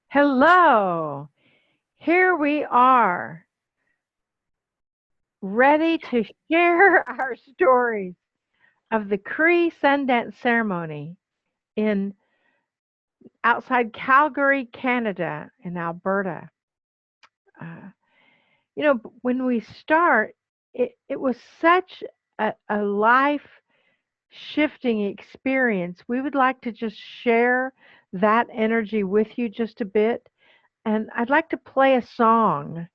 Hello, here we are, ready to share our stories of the Cree Sundance Ceremony in outside Calgary, Canada, in Alberta. Uh, when we start, it was such a life shifting experience. We would like to just share that energy with you just a bit. And I'd like to play a song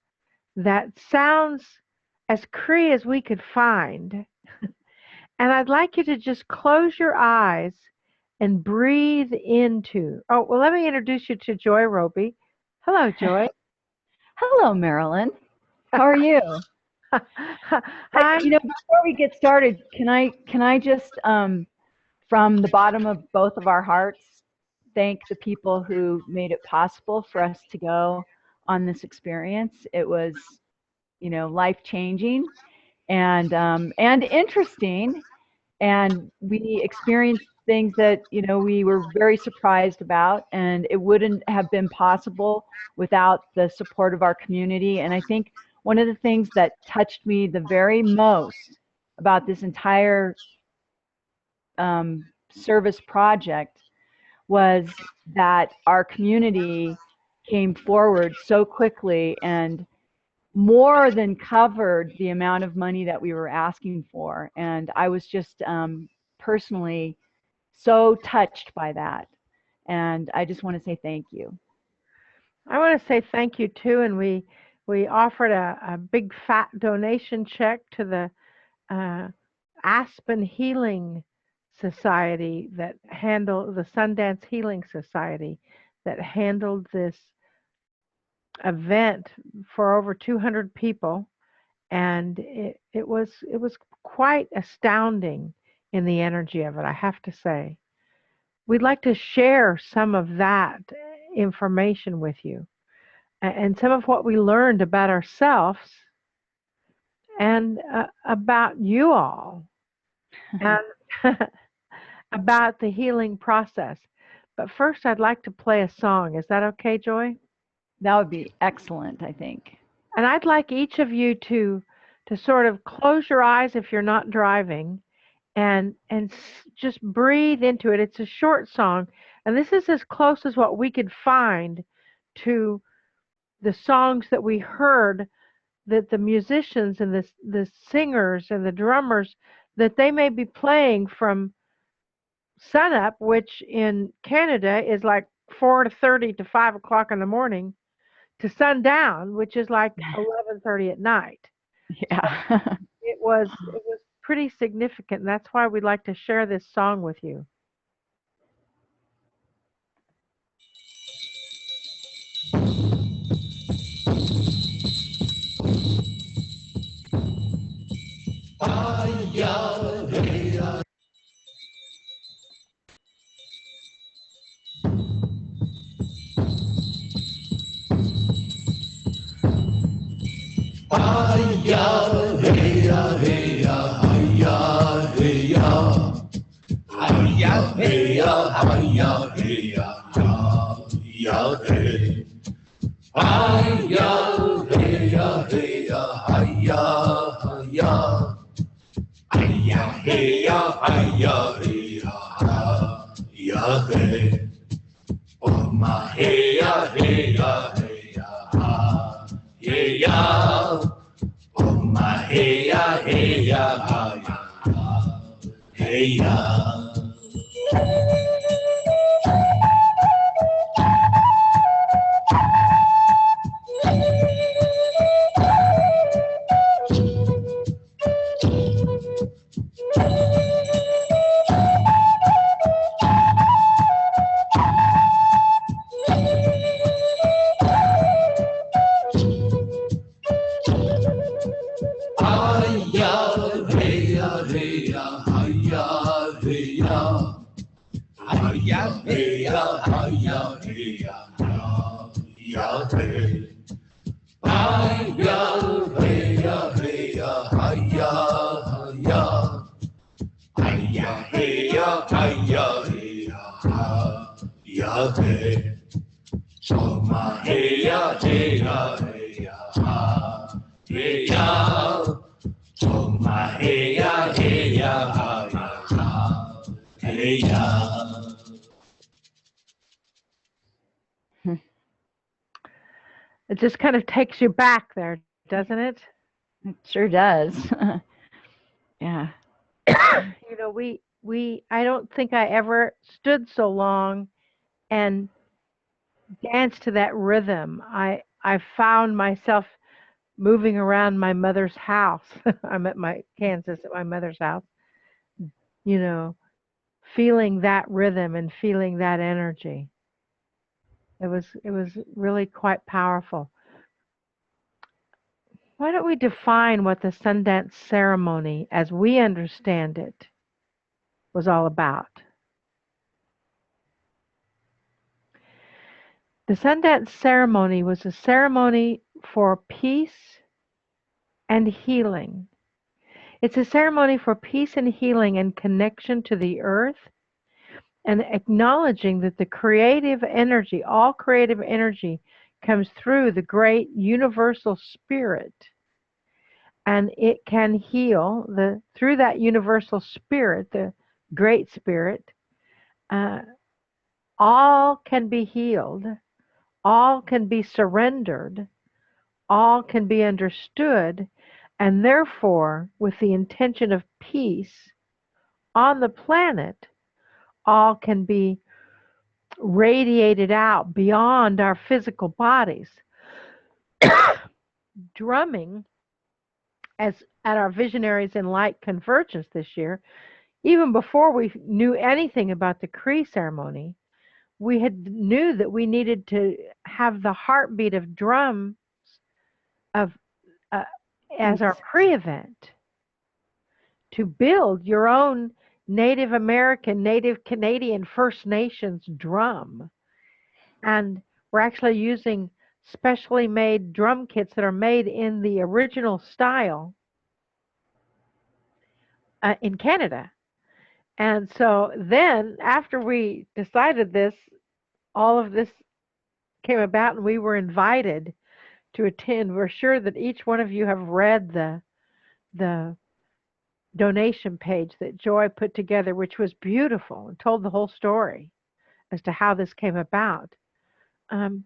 that sounds as Cree as we could find. And I'd like you to just close your eyes and breathe into. Oh, well, let me introduce you to Joy Roby. Hello, Joy. Hello, Marilyn. How are you? Before we get started, can I just, from the bottom of both of our hearts, thank the people who made it possible for us to go on this experience. It was, life-changing and interesting, and we experienced things that we were very surprised about, and it wouldn't have been possible without the support of our community. And I think one of the things that touched me the very most about this entire service project was that our community came forward so quickly and more than covered the amount of money that we were asking for. And I was just personally so touched by that. And I just want to say thank you. I want to say thank you too. And we offered a big fat donation check to the Aspen Healing Society that handled the Sundance Healing Society that handled this event for over 200 people, and it was quite astounding in the energy of it, I have to say. We'd like to share some of that information with you and some of what we learned about ourselves and about you all and about the healing process. But first, I'd like to play a song. Is that okay, Joy? That would be excellent, I think. And I'd like each of you to sort of close your eyes if you're not driving and just breathe into it. It's a short song, and this is as close as what we could find to the songs that we heard that the musicians and the singers and the drummers that they may be playing from sunup, which in Canada is like 4:30 to 5 o'clock in the morning, to sundown, which is like 11:30 at night. Yeah. So it was pretty significant. And that's why we'd like to share this song with you. Choma hey ya, hey ya, hey ya, ha, hey ya. Choma hey ya, hey ya, ha, ya, ha, hey ya. It just kind of takes you back there, doesn't it? It sure does. Yeah. You know, I don't think I ever stood so long and danced to that rhythm. I found myself moving around my mother's house. I'm at my Kansas at my mother's house, you know, feeling that rhythm and feeling that energy. It was really quite powerful. Why don't we define what the Sundance ceremony as we understand it was all about? The Sundance ceremony was a ceremony for peace and healing. It's a ceremony for peace and healing and connection to the earth and acknowledging that the creative energy, all creative energy, comes through the great universal spirit, and it can heal through that universal spirit, the great spirit. Uh, all can be healed, all can be surrendered, all can be understood, and therefore, with the intention of peace on the planet, all can be radiated out beyond our physical bodies. Drumming, as at our Visionaries in Light convergence this year, even before we knew anything about the Cree ceremony, we had knew that we needed to have the heartbeat of drum of uh, as our pre-event to build your own Native American, Native Canadian, First Nations drum. And we're actually using specially made drum kits that are made in the original style in Canada. And so then, after we decided this, all of this came about, and we were invited to attend. We're sure that each one of you have read the donation page that Joy put together, which was beautiful and told the whole story as to how this came about. Um,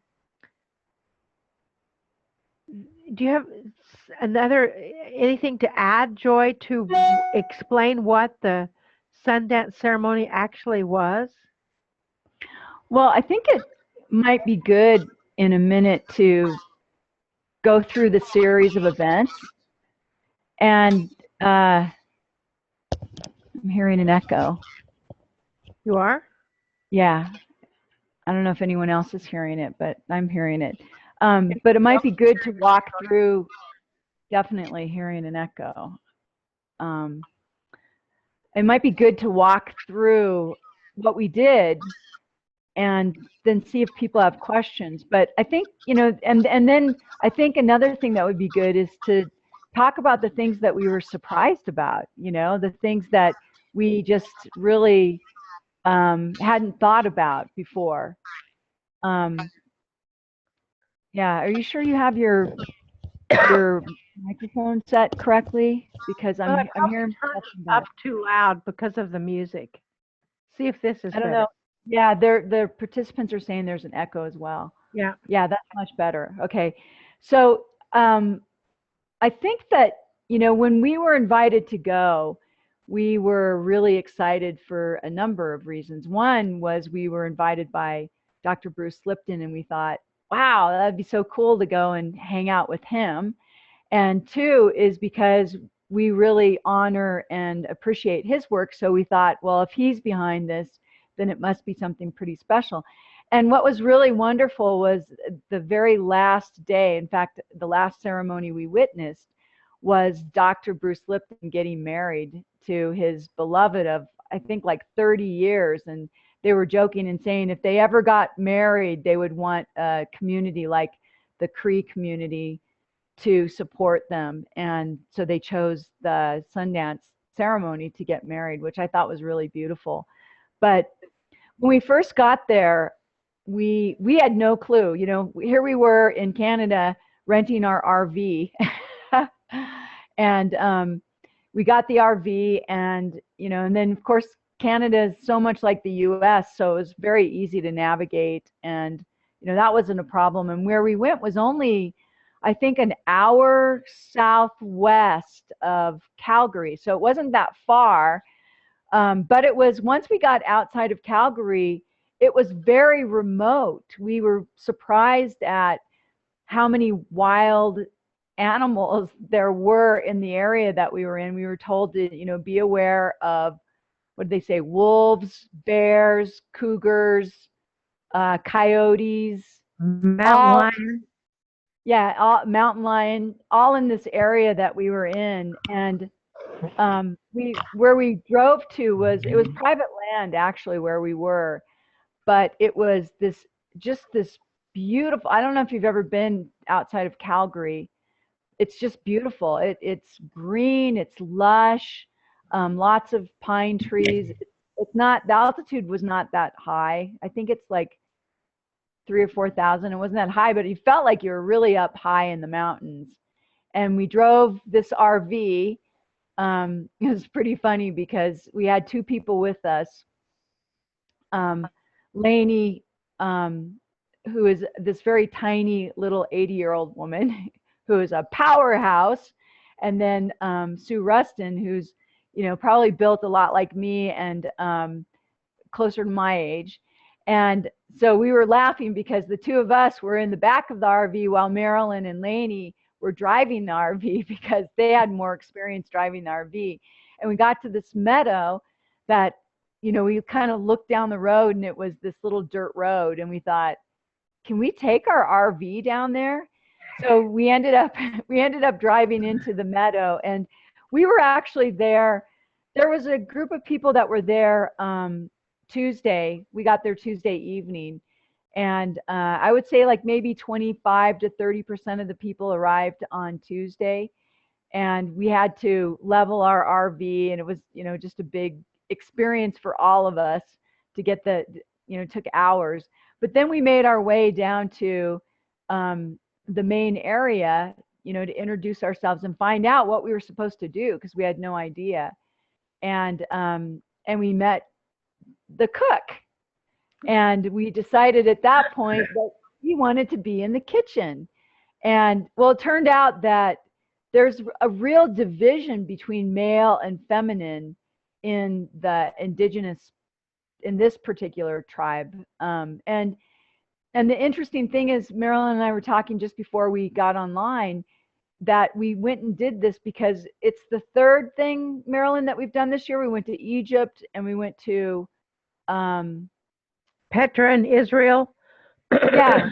do you have anything to add, Joy, to explain what the Sundance ceremony actually was? Well, I think it might be good in a minute to go through the series of events. And I'm hearing an echo. You are? Yeah. I don't know if anyone else is hearing it, but I'm hearing it. But it might be good to walk through, definitely hearing an echo. It might be good to walk through what we did and then see if people have questions. But I think, you know, and then I think another thing that would be good is to talk about the things that we were surprised about, you know, the things that we just really hadn't thought about before. Yeah, are you sure you have your microphone set correctly? Because Well, I I'm probably hearing turned stuff from it up that. too loud because of the music. See if this is I don't better. know. Yeah, the participants are saying there's an echo as well. Yeah. Yeah, that's much better. Okay. So I think that, you know, when we were invited to go, we were really excited for a number of reasons. One was we were invited by Dr. Bruce Lipton, and we thought, wow, that'd be so cool to go and hang out with him. And two is because we really honor and appreciate his work. So we thought, well, if he's behind this, then it must be something pretty special. And what was really wonderful was the very last day, in fact, the last ceremony we witnessed was Dr. Bruce Lipton getting married to his beloved of, I think, like 30 years. And they were joking and saying if they ever got married, they would want a community like the Cree community to support them. And so they chose the Sundance ceremony to get married, which I thought was really beautiful. But when we first got there, we had no clue. Here we were in Canada renting our RV, and we got the RV, and and then of course Canada is so much like the U.S., so it was very easy to navigate, and that wasn't a problem. And where we went was only, I think, an hour southwest of Calgary, so it wasn't that far. But it was, once we got outside of Calgary, it was very remote. We were surprised at how many wild animals there were in the area that we were in. We were told to, be aware of, what did they say, wolves, bears, cougars, coyotes, Mountain lion. Yeah, mountain lion, all in this area that we were in. And where we drove to it was private land, actually, where we were, but it was this beautiful, I don't know if you've ever been outside of Calgary. It's just beautiful. It's green, it's lush, lots of pine trees. It's not, the altitude was not that high. I think it's like 3,000 or 4,000. It wasn't that high, but you felt like you were really up high in the mountains. And we drove this RV. It was pretty funny because we had two people with us. Lainey, who is this very tiny little 80-year-old woman who is a powerhouse, and then Sue Rustin, who's probably built a lot like me and closer to my age. And so we were laughing because the two of us were in the back of the RV while Marilyn and Lainey were driving the RV, because they had more experience driving the RV. And we got to this meadow that, we kind of looked down the road, and it was this little dirt road. And we thought, can we take our RV down there? So we ended up driving into the meadow, and we were actually there. There was a group of people that were there Tuesday. We got there Tuesday evening. And I would say like maybe 25 to 30% of the people arrived on Tuesday. And we had to level our RV, and it was, just a big experience for all of us to get took hours. But then we made our way down to the main area, to introduce ourselves and find out what we were supposed to do, because we had no idea. And we met the cook. And we decided at that point that we wanted to be in the kitchen. And well, it turned out that there's a real division between male and feminine in the indigenous, in this particular tribe. And the interesting thing is, Marilyn and I were talking just before we got online, that we went and did this because it's the third thing, Marilyn, that we've done this year. We went to Egypt, and we went to Petra in Israel. Yeah.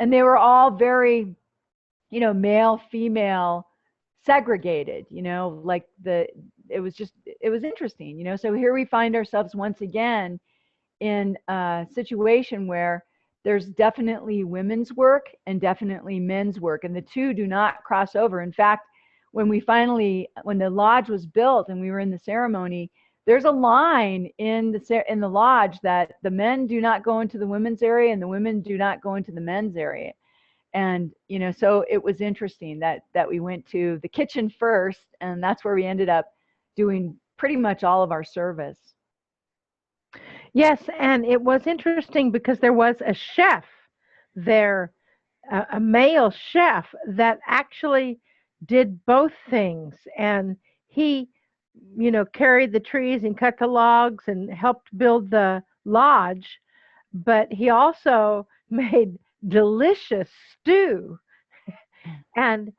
And they were all very, male, female, segregated, like it was interesting, so here we find ourselves once again in a situation where there's definitely women's work and definitely men's work, and the two do not cross over. In fact, when the lodge was built and we were in the ceremony, there's a line in the lodge that the men do not go into the women's area and the women do not go into the men's area. And, so it was interesting that we went to the kitchen first, and that's where we ended up doing pretty much all of our service. Yes, and it was interesting because there was a chef there, a male chef that actually did both things. And he, carried the trees and cut the logs and helped build the lodge. But he also made delicious stew. And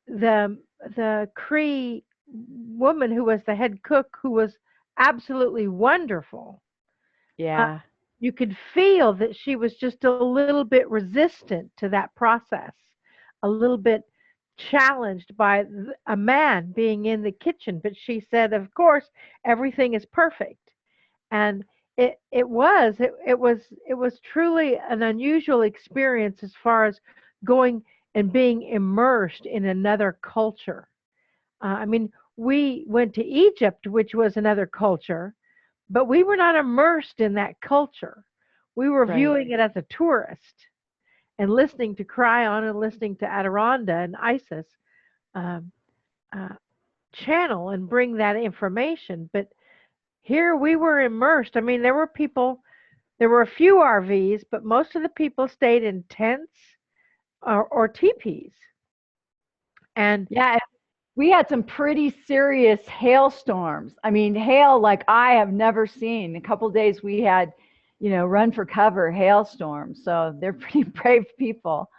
the Cree woman who was the head cook, who was absolutely wonderful. Yeah. You could feel that she was just a little bit resistant to that process, a little bit challenged by a man being in the kitchen. But she said, of course, everything is perfect. And it was truly an unusual experience as far as going and being immersed in another culture. I mean, we went to Egypt, which was another culture, but we were not immersed in that culture. We were Right. viewing it as a tourist and listening to Cryon and listening to Adironnda and Isis um, uh, channel and bring that information. But here we were immersed. I mean, there were people, there were a few RVs, but most of the people stayed in tents or teepees. And Yeah, we had some pretty serious hailstorms. I mean, hail like I have never seen. A couple of days we had, run for cover hailstorms. So they're pretty brave people.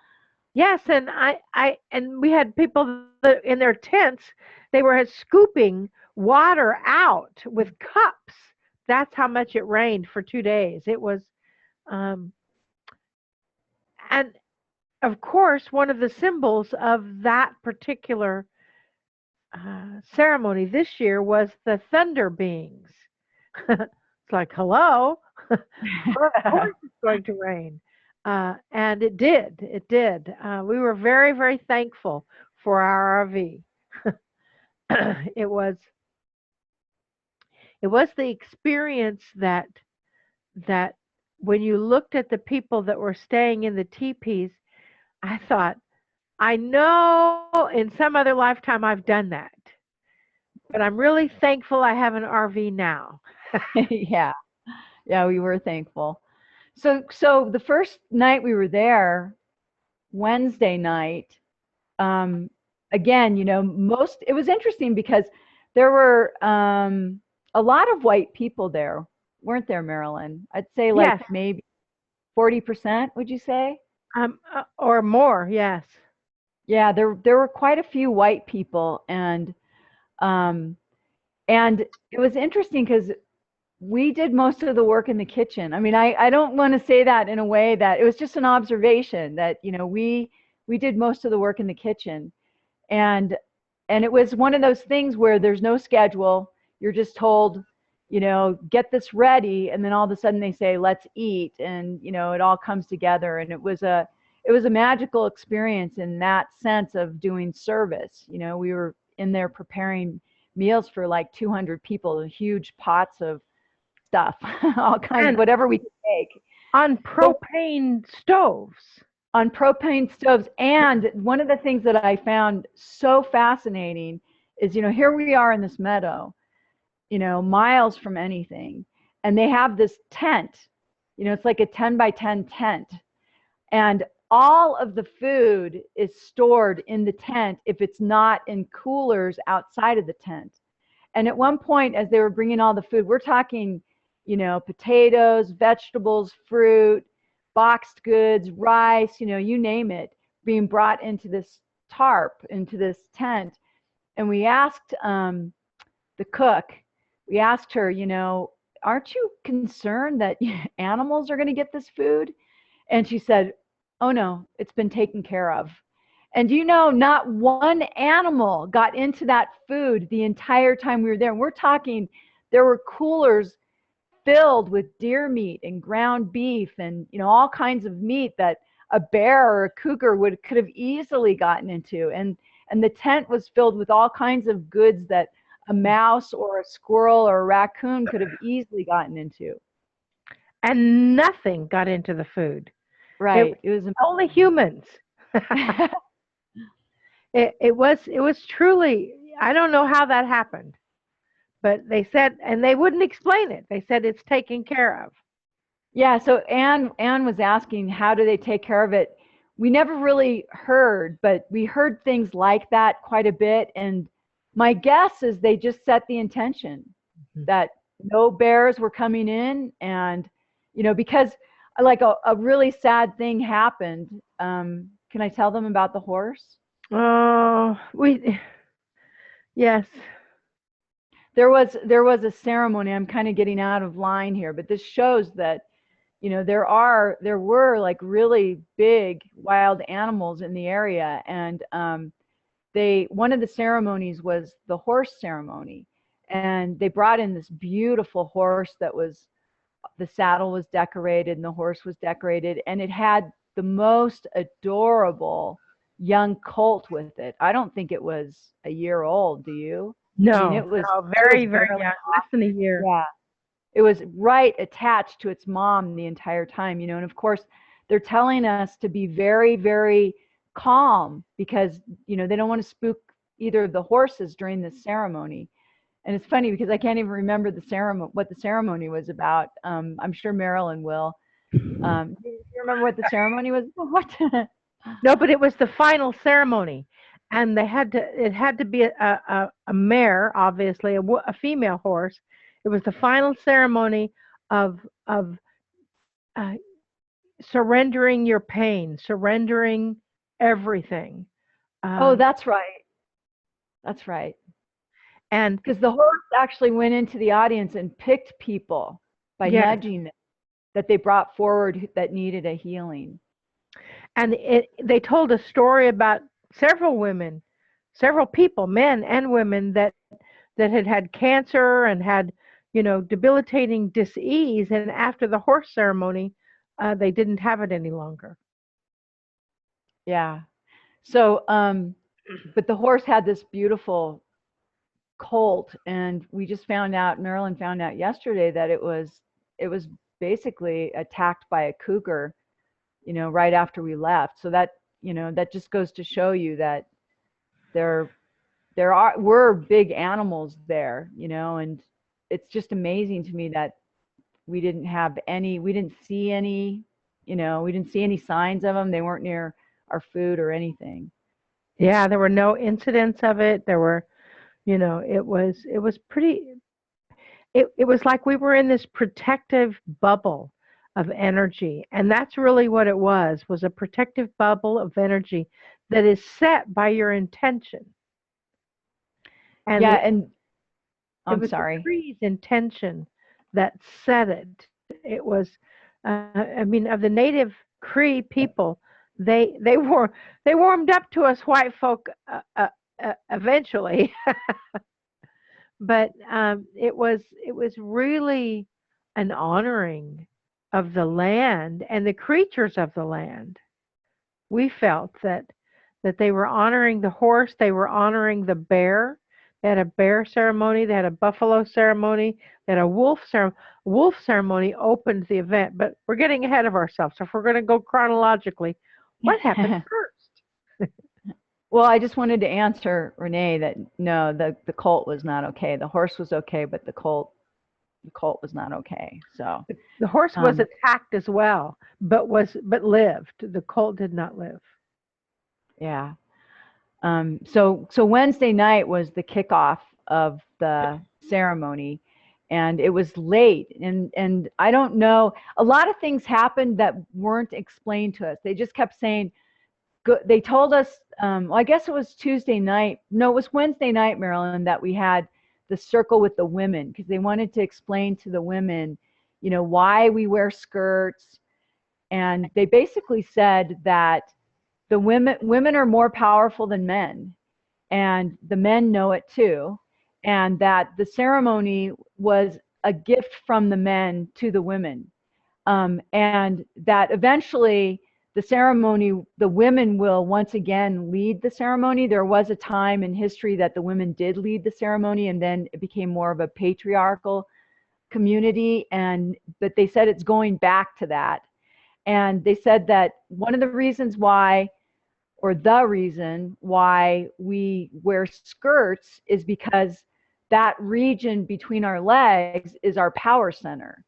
yes, and we had people that in their tents, they were scooping water out with cups. That's how much it rained for 2 days. It was, um, and of course, one of the symbols of that particular ceremony this year was the thunder beings. It's like, hello, of course it's going to rain. And it did. It did. We were very, very thankful for our RV. it was it was the experience that when you looked at the people that were staying in the teepees, I thought, I know in some other lifetime I've done that, but I'm really thankful I have an RV now. Yeah. Yeah, we were thankful. So the first night we were there, Wednesday night, again, it was interesting because there were a lot of white people there, weren't there, Marilyn? I'd say like Yes, maybe 40%, would you say? or more. Yes. Yeah, there were quite a few white people, um, and it was interesting because we did most of the work in the kitchen. I mean, I don't want to say that in a way that it was just an observation that, we did most of the work in the kitchen. And it was one of those things where there's no schedule. You're just told, get this ready, and then all of a sudden they say, let's eat, and it all comes together. And it was a magical experience in that sense of doing service. We were in there preparing meals for like 200 people, huge pots of stuff, all kinds, And whatever we could make. on But propane stoves. on propane stoves. And one of the things that I found so fascinating is, here we are in this meadow, miles from anything. And they have this tent, it's like a 10 by 10 tent. And all of the food is stored in the tent if it's not in coolers outside of the tent. And at one point, as they were bringing all the food, we're talking, potatoes, vegetables, fruit, boxed goods, rice, you name it, being brought into this tarp, into this tent. And we asked the cook, we asked her, aren't you concerned that animals are going to get this food? And she said, oh no, it's been taken care of. And not one animal got into that food the entire time we were there. And we're talking, there were coolers filled with deer meat and ground beef and all kinds of meat that a bear or a cougar could have easily gotten into. And the tent was filled with all kinds of goods that a mouse or a squirrel or a raccoon could have easily gotten into. And nothing got into the food. Right. It was only humans. It was truly, I don't know how that happened, but they said, and they wouldn't explain it. They said it's taken care of. Yeah. So Anne was asking, how do they take care of it? We never really heard, but we heard things like that quite a bit. And my guess is they just set the intention that no bears were coming in. And, because like a really sad thing happened. Can I tell them about the horse? Oh, yes. There was a ceremony. I'm kind of getting out of line here, but this shows that, there were like really big wild animals in the area. And one of the ceremonies was the horse ceremony. And they brought in this beautiful horse the saddle was decorated and the horse was decorated, and it had the most adorable young colt with it. I don't think it was a year old. Do you? No, I mean, it was very, it was very barely young, less than a year. Yeah. It was right attached to its mom the entire time, you know. And of course, they're telling us to be very, very calm because, you know, they don't want to spook either of the horses during this ceremony. And it's funny because I can't even remember the ceremony, what the ceremony was about. I'm sure Marilyn will. Do you remember what the ceremony was? What? No, but it was the final ceremony, and it had to be a mare, obviously, a female horse. It was the final ceremony of uh, surrendering your pain, surrendering everything. Oh, Um, that's right. That's right. and Because the horse actually went into the audience and picked people by yes, nudging them that they brought forward that needed a healing. and they told a story about several women, several people, men and women that had had cancer and had, you know, debilitating disease, and after the horse ceremony, they didn't have it any longer. Yeah. So, but the horse had this beautiful colt, and we just found out, Marilyn found out yesterday that it was basically attacked by a cougar, you know, right after we left. So that, you know, that just goes to show you that there were big animals there, you know. And it's just amazing to me that we didn't see any, you know, we didn't see any signs of them. They weren't near our food or anything. Yeah, there were no incidents of it. There were, you know, it was pretty. It was like we were in this protective bubble of energy, and that's really what it was a protective bubble of energy that is set by your intention. And Yeah, it, and it I'm was the sorry. Cree's intention that set it. It was, I mean, of the native Cree people, they were they warmed up to us white folk eventually, but it was really an honoring of the land and the creatures of the land. We felt that they were honoring the horse, they were honoring the bear. They had a bear ceremony, they had a buffalo ceremony, they had a wolf ceremony. Wolf ceremony opened the event, but we're getting ahead of ourselves. So if we're going to go chronologically, what happened first? Well, I just wanted to answer Renee that no, the colt was not okay. The horse was okay, but the colt was not okay. So, The horse was um, attacked as well, but lived. The colt did not live. yeah. So Wednesday night was the kickoff of the ceremony, and it was late. And I don't know. A lot of things happened that weren't explained to us. They just kept saying, they told us, well, I guess it was Tuesday night. No, it was Wednesday night, Marilyn, that we had the circle with the women because they wanted to explain to the women, you know, why we wear skirts. And they basically said that the women are more powerful than men, and the men know it too, and that the ceremony was a gift from the men to the women, and that eventually the ceremony, the women will once again lead the ceremony. There was a time in history that the women did lead the ceremony, and then it became more of a patriarchal community, and but they said it's going back to that. And they said that one of the reasons why, or the reason why we wear skirts is because that region between our legs is our power center.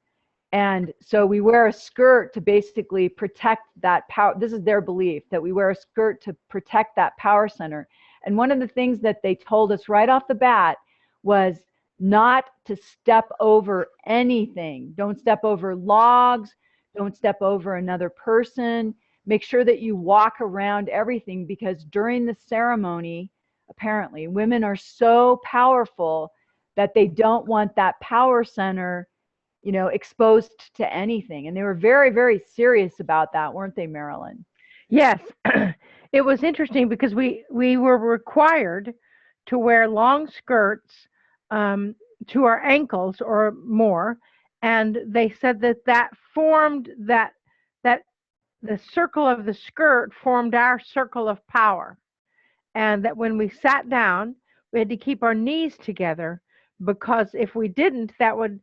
And so we wear a skirt to basically protect that power. This is their belief, that we wear a skirt to protect that power center. And one of the things that they told us right off the bat was not to step over anything. Don't step over logs. Don't step over another person. Make sure that you walk around everything, because during the ceremony, apparently, women are so powerful that they don't want that power center, you know, exposed to anything. And they were very, very serious about that, weren't they, Marilyn? Yes, it was interesting because we were required to wear long skirts um, to our ankles or more, and they said that formed that the circle of the skirt formed our circle of power, and that when we sat down, we had to keep our knees together because if we didn't, that would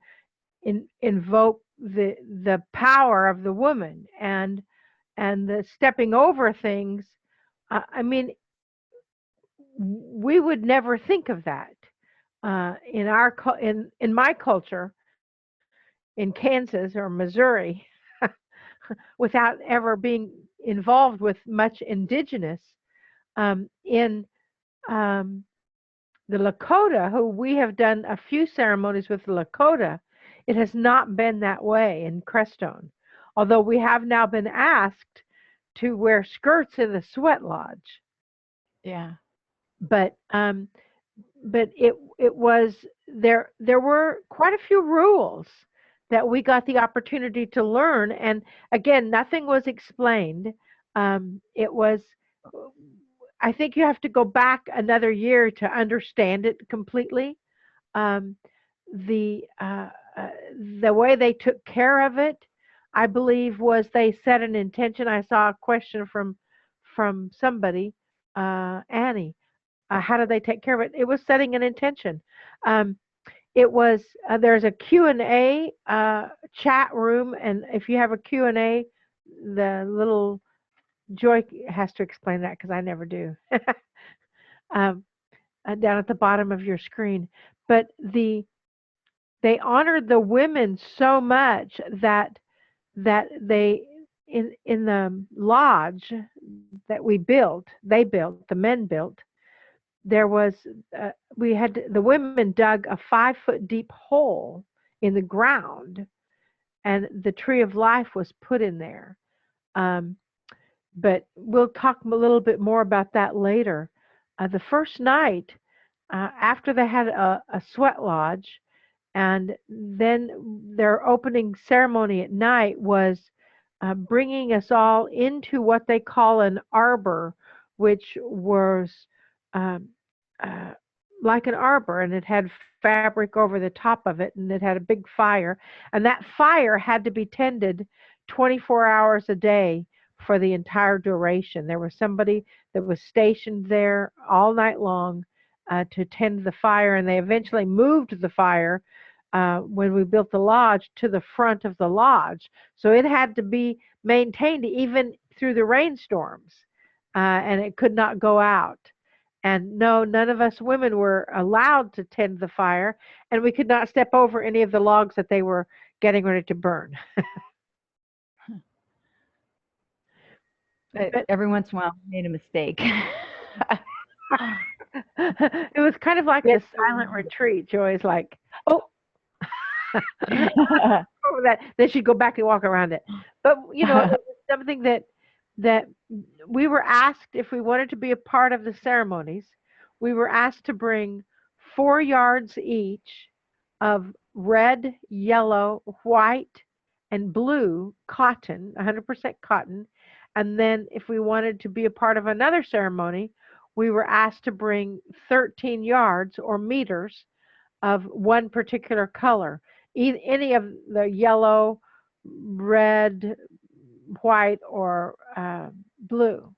invoke the power of the woman and the stepping over things. I mean, we would never think of that in my culture in Kansas or Missouri without ever being involved with much indigenous in um, the Lakota, who we have done a few ceremonies with the Lakota. It has not been that way in Crestone, although we have now been asked to wear skirts in the sweat lodge. Yeah. But it was there were quite a few rules that we got the opportunity to learn, and again, nothing was explained. It was I think you have to go back another year to understand it completely. Um, the uh, uh, the way they took care of it, I believe, was they set an intention. I saw a question from somebody, Annie. How do they take care of it? It was setting an intention. Um, it was there's a Q&A chat room, and if you have a Q&A, the little Joy has to explain that because I never do. um, down at the bottom of your screen. But they honored the women so much that they in the lodge that they built, the men built. There was the women dug a 5 foot deep hole in the ground, and the tree of life was put in there. Um, but we'll talk a little bit more about that later. The first night, after they had a sweat lodge, and then their opening ceremony at night was bringing us all into what they call an arbor, which was um, uh, like an arbor, and it had fabric over the top of it, and it had a big fire, and that fire had to be tended 24 hours a day for the entire duration. There was somebody that was stationed there all night long to tend the fire, and they eventually moved the fire when we built the lodge to the front of the lodge. So it had to be maintained even through the rainstorms, and it could not go out. And no, none of us women were allowed to tend the fire, and we could not step over any of the logs that they were getting ready to burn. But But every once in a while, I made a mistake. it was kind of like Yes. the silent retreat. Joy's like, oh, over that. Then she'd go back and walk around it. But it was something that we were asked if we wanted to be a part of the ceremonies. We were asked to bring 4 yards each of red, yellow, white, and blue cotton, 100% cotton. And then if we wanted to be a part of another ceremony, we were asked to bring 13 yards or meters of one particular color, any of the yellow, red, white, or blue.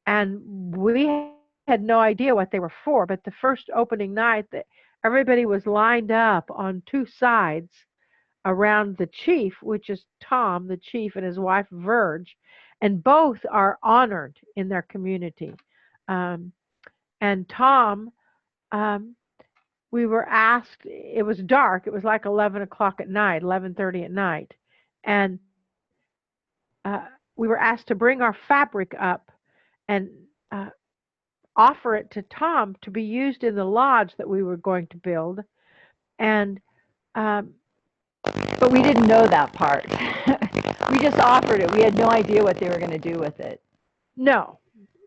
And we had no idea what they were for. But the first opening night, that everybody was lined up on two sides around the chief, which is Tom, the chief, and his wife Verge, and both are honored in their community. Um, and Tom, um, we were asked. It was dark. It was like 11 o'clock at night, 11:30 at night, and uh, we were asked to bring our fabric up and uh, offer it to Tom to be used in the lodge that we were going to build. And um, But we didn't know that part. We just offered it. We had no idea what they were going to do with it. no,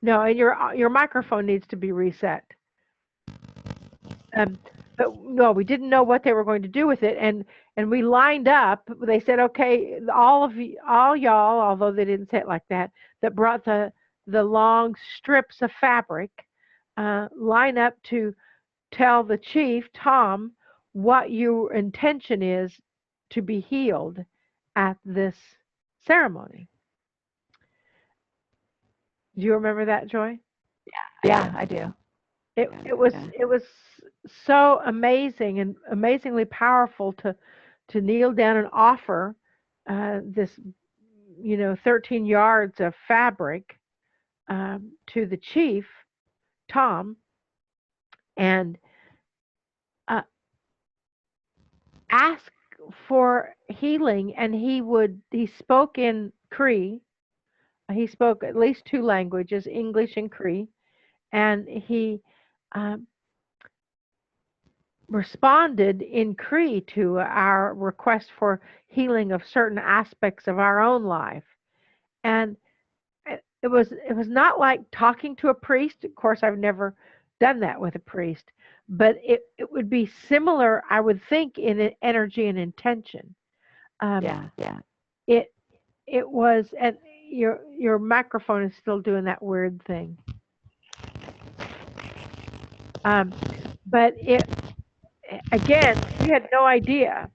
no, and your microphone needs to be reset. Um, but no, we didn't know what they were going to do with it, and we lined up. They said, okay, all y'all, although they didn't say it like that, that brought the long strips of fabric, line up to tell the chief, Tom, what your intention is to be healed at this ceremony. Do you remember that, Joy? Yeah, I do. It was Yeah. it was so amazing and amazingly powerful to kneel down and offer this, 13 yards of fabric to the chief, Tom, and uh, ask for healing. And he spoke in Cree. He spoke at least two languages, English and Cree, and he um, responded in Cree to our request for healing of certain aspects of our own life. And it was not like talking to a priest. Of course, I've never done that with a priest, but it would be similar, I would think, in energy and intention. Um, Yeah. it it was, and your microphone is still doing that weird thing. Um, but again, we had no idea.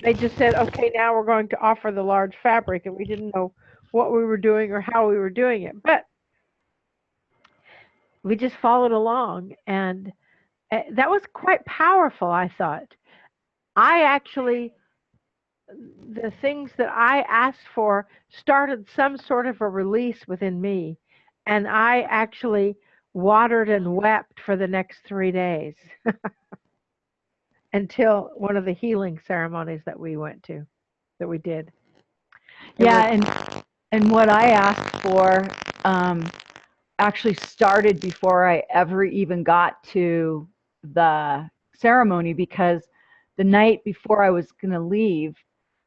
They just said, okay, now we're going to offer the large fabric, and we didn't know what we were doing or how we were doing it. But we just followed along, and that was quite powerful, I thought. I actually, the things that I asked for started some sort of a release within me, and I actually watered and wept for the next 3 days until one of the healing ceremonies that we went to, that we did. It was, Yeah, and what I asked for actually started before I ever even got to the ceremony, because the night before I was going to leave,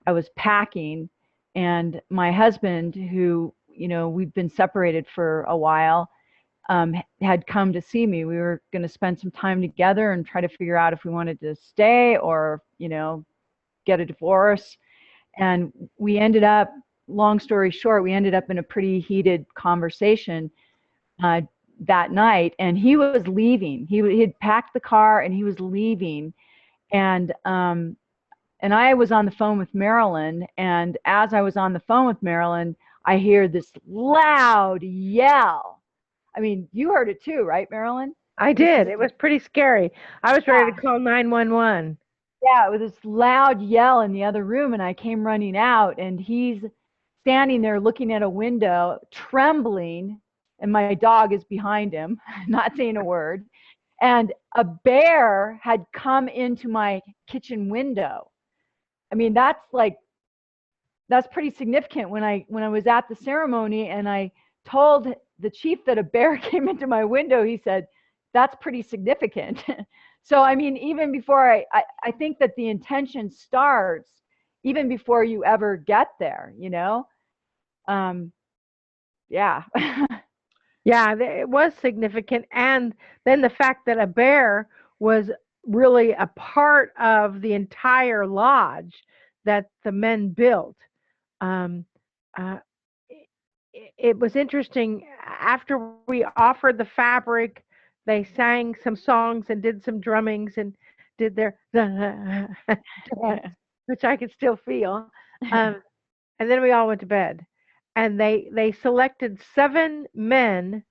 I was packing, and my husband, who, we've been separated for a while, had come to see me. We were going to spend some time together and try to figure out if we wanted to stay or, get a divorce. And we ended up, long story short, we ended up in a pretty heated conversation uh, that night, and he was leaving. He had packed the car and he was leaving, and I was on the phone with Marilyn. And as I was on the phone with Marilyn, I hear this loud yell. I mean, you heard it too, right, Marilyn? I did. It was pretty scary. I was ready to call 911. Yeah, with this loud yell in the other room, and I came running out, and he's standing there looking at a window, trembling, and my dog is behind him, not saying a word. And a bear had come into my kitchen window. I mean, that's pretty significant. When I was at the ceremony and I told the chief that a bear came into my window, he said, that's pretty significant. So, I mean, even before I think that the intention starts even before you ever get there, yeah. Yeah, it was significant. And then the fact that a bear was really a part of the entire lodge that the men built. Um, uh, it was interesting. After we offered the fabric, they sang some songs and did some drummings and did their dance, which I could still feel. Um, and then we all went to bed. And they selected 7 men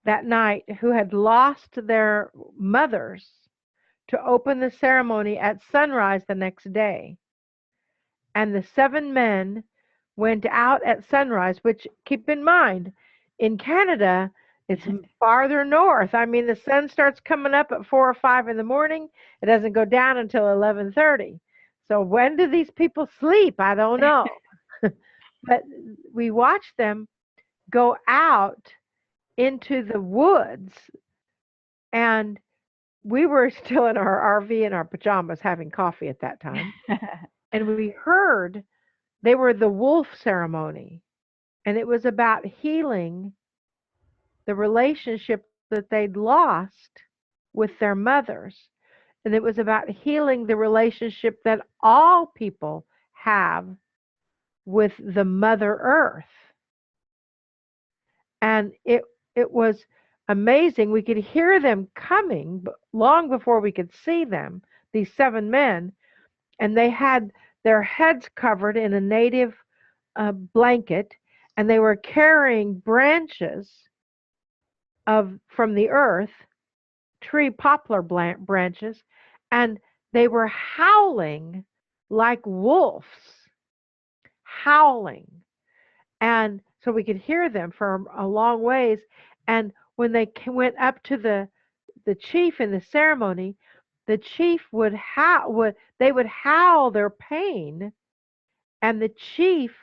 that night who had lost their mothers to open the ceremony at sunrise the next day. And the 7 men went out at sunrise, which, keep in mind, in Canada, it's farther north. I mean, the sun starts coming up at 4 or 5 in the morning. It doesn't go down until 11:30. So when do these people sleep? I don't know. But we watched them go out into the woods, and we were still in our RV in our pajamas having coffee at that time. And we heard they were the wolf ceremony, and it was about healing the relationship that they'd lost with their mothers. And it was about healing the relationship that all people have with the Mother Earth. And it was amazing. We could hear them coming long before we could see them, these 7 men, and they had their heads covered in a native blanket, and they were carrying branches from the earth, tree poplar branches, and they were howling like wolves, howling. And so we could hear them for a long ways. And when they went up to the chief in the ceremony, the chief they would howl their pain, and the chief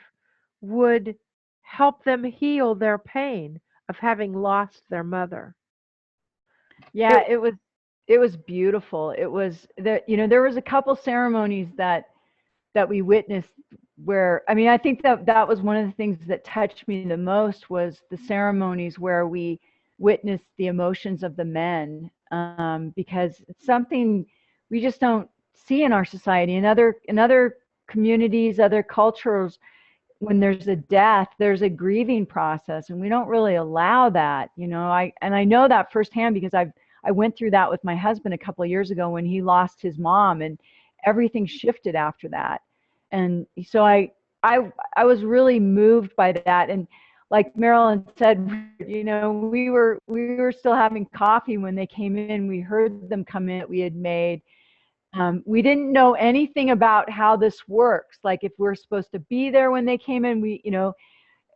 would help them heal their pain of having lost their mother. Yeah, it was beautiful. It was there was a couple ceremonies that we witnessed where, I mean, I think that was one of the things that touched me the most, was the ceremonies where we witnessed the emotions of the men, because it's something we just don't see in our society. In other communities, other cultures, when there's a death, there's a grieving process, and we don't really allow that. I know that firsthand, because I went through that with my husband a couple of years ago when he lost his mom, and everything shifted after that. And so I was really moved by that. And like Marilyn said, we were still having coffee when they came in. We heard them come in that we had made. We didn't know anything about how this works. Like, if we're supposed to be there when they came in,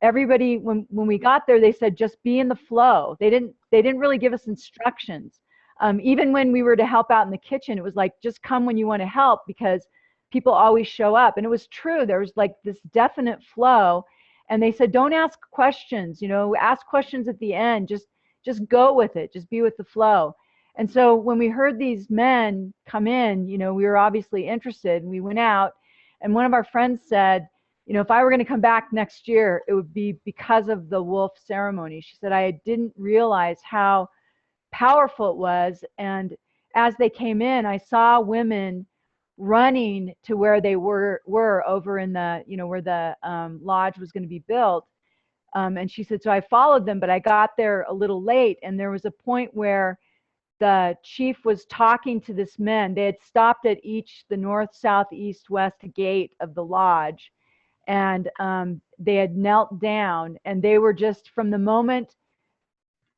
everybody, when we got there, they said, just be in the flow. They didn't really give us instructions. Even when we were to help out in the kitchen, it was like, just come when you want to help, because people always show up. And it was true. There was like this definite flow. And they said, don't ask questions, ask questions at the end. Just go with it. Just be with the flow. And so when we heard these men come in, we were obviously interested, and we went out, and one of our friends said, if I were going to come back next year, it would be because of the wolf ceremony. She said, I didn't realize how powerful it was. And as they came in, I saw women running to where they were over in the, where the lodge was going to be built. And she said, so I followed them, but I got there a little late. And there was a point where the chief was talking to this men. They had stopped at the north, south, east, west gate of the lodge. And they had knelt down, and they were just, from the moment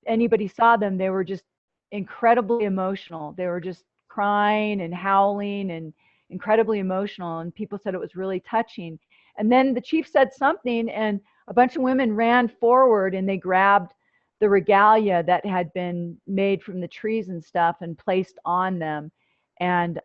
anybody saw them, they were just incredibly emotional. They were just crying and howling and incredibly emotional. And people said it was really touching. And then the chief said something, and a bunch of women ran forward, and they grabbed the regalia that had been made from the trees and stuff and placed on them. And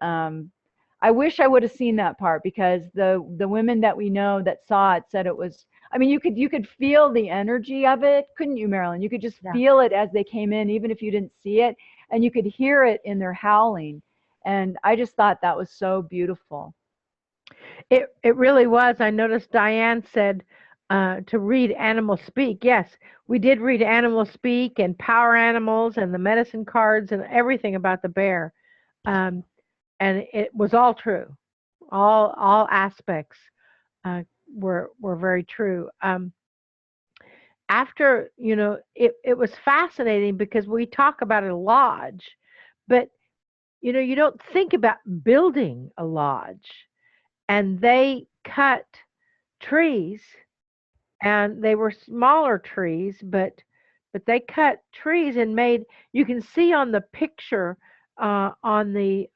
I wish I would have seen that part, because the women that we know that saw it said it was, I mean, you could feel the energy of it, couldn't you, Marilyn? You could just feel it as they came in, even if you didn't see it, and you could hear it in their howling. And I just thought that was so beautiful. It really was. I noticed Diane said to read Animal Speak. Yes, we did read Animal Speak and Power Animals and the medicine cards and everything about the bear. And it was all true. All aspects were very true. After, it was fascinating, because we talk about a lodge, but you don't think about building a lodge. And they cut trees, and they were smaller trees, but they cut trees and made, you can see on the picture on the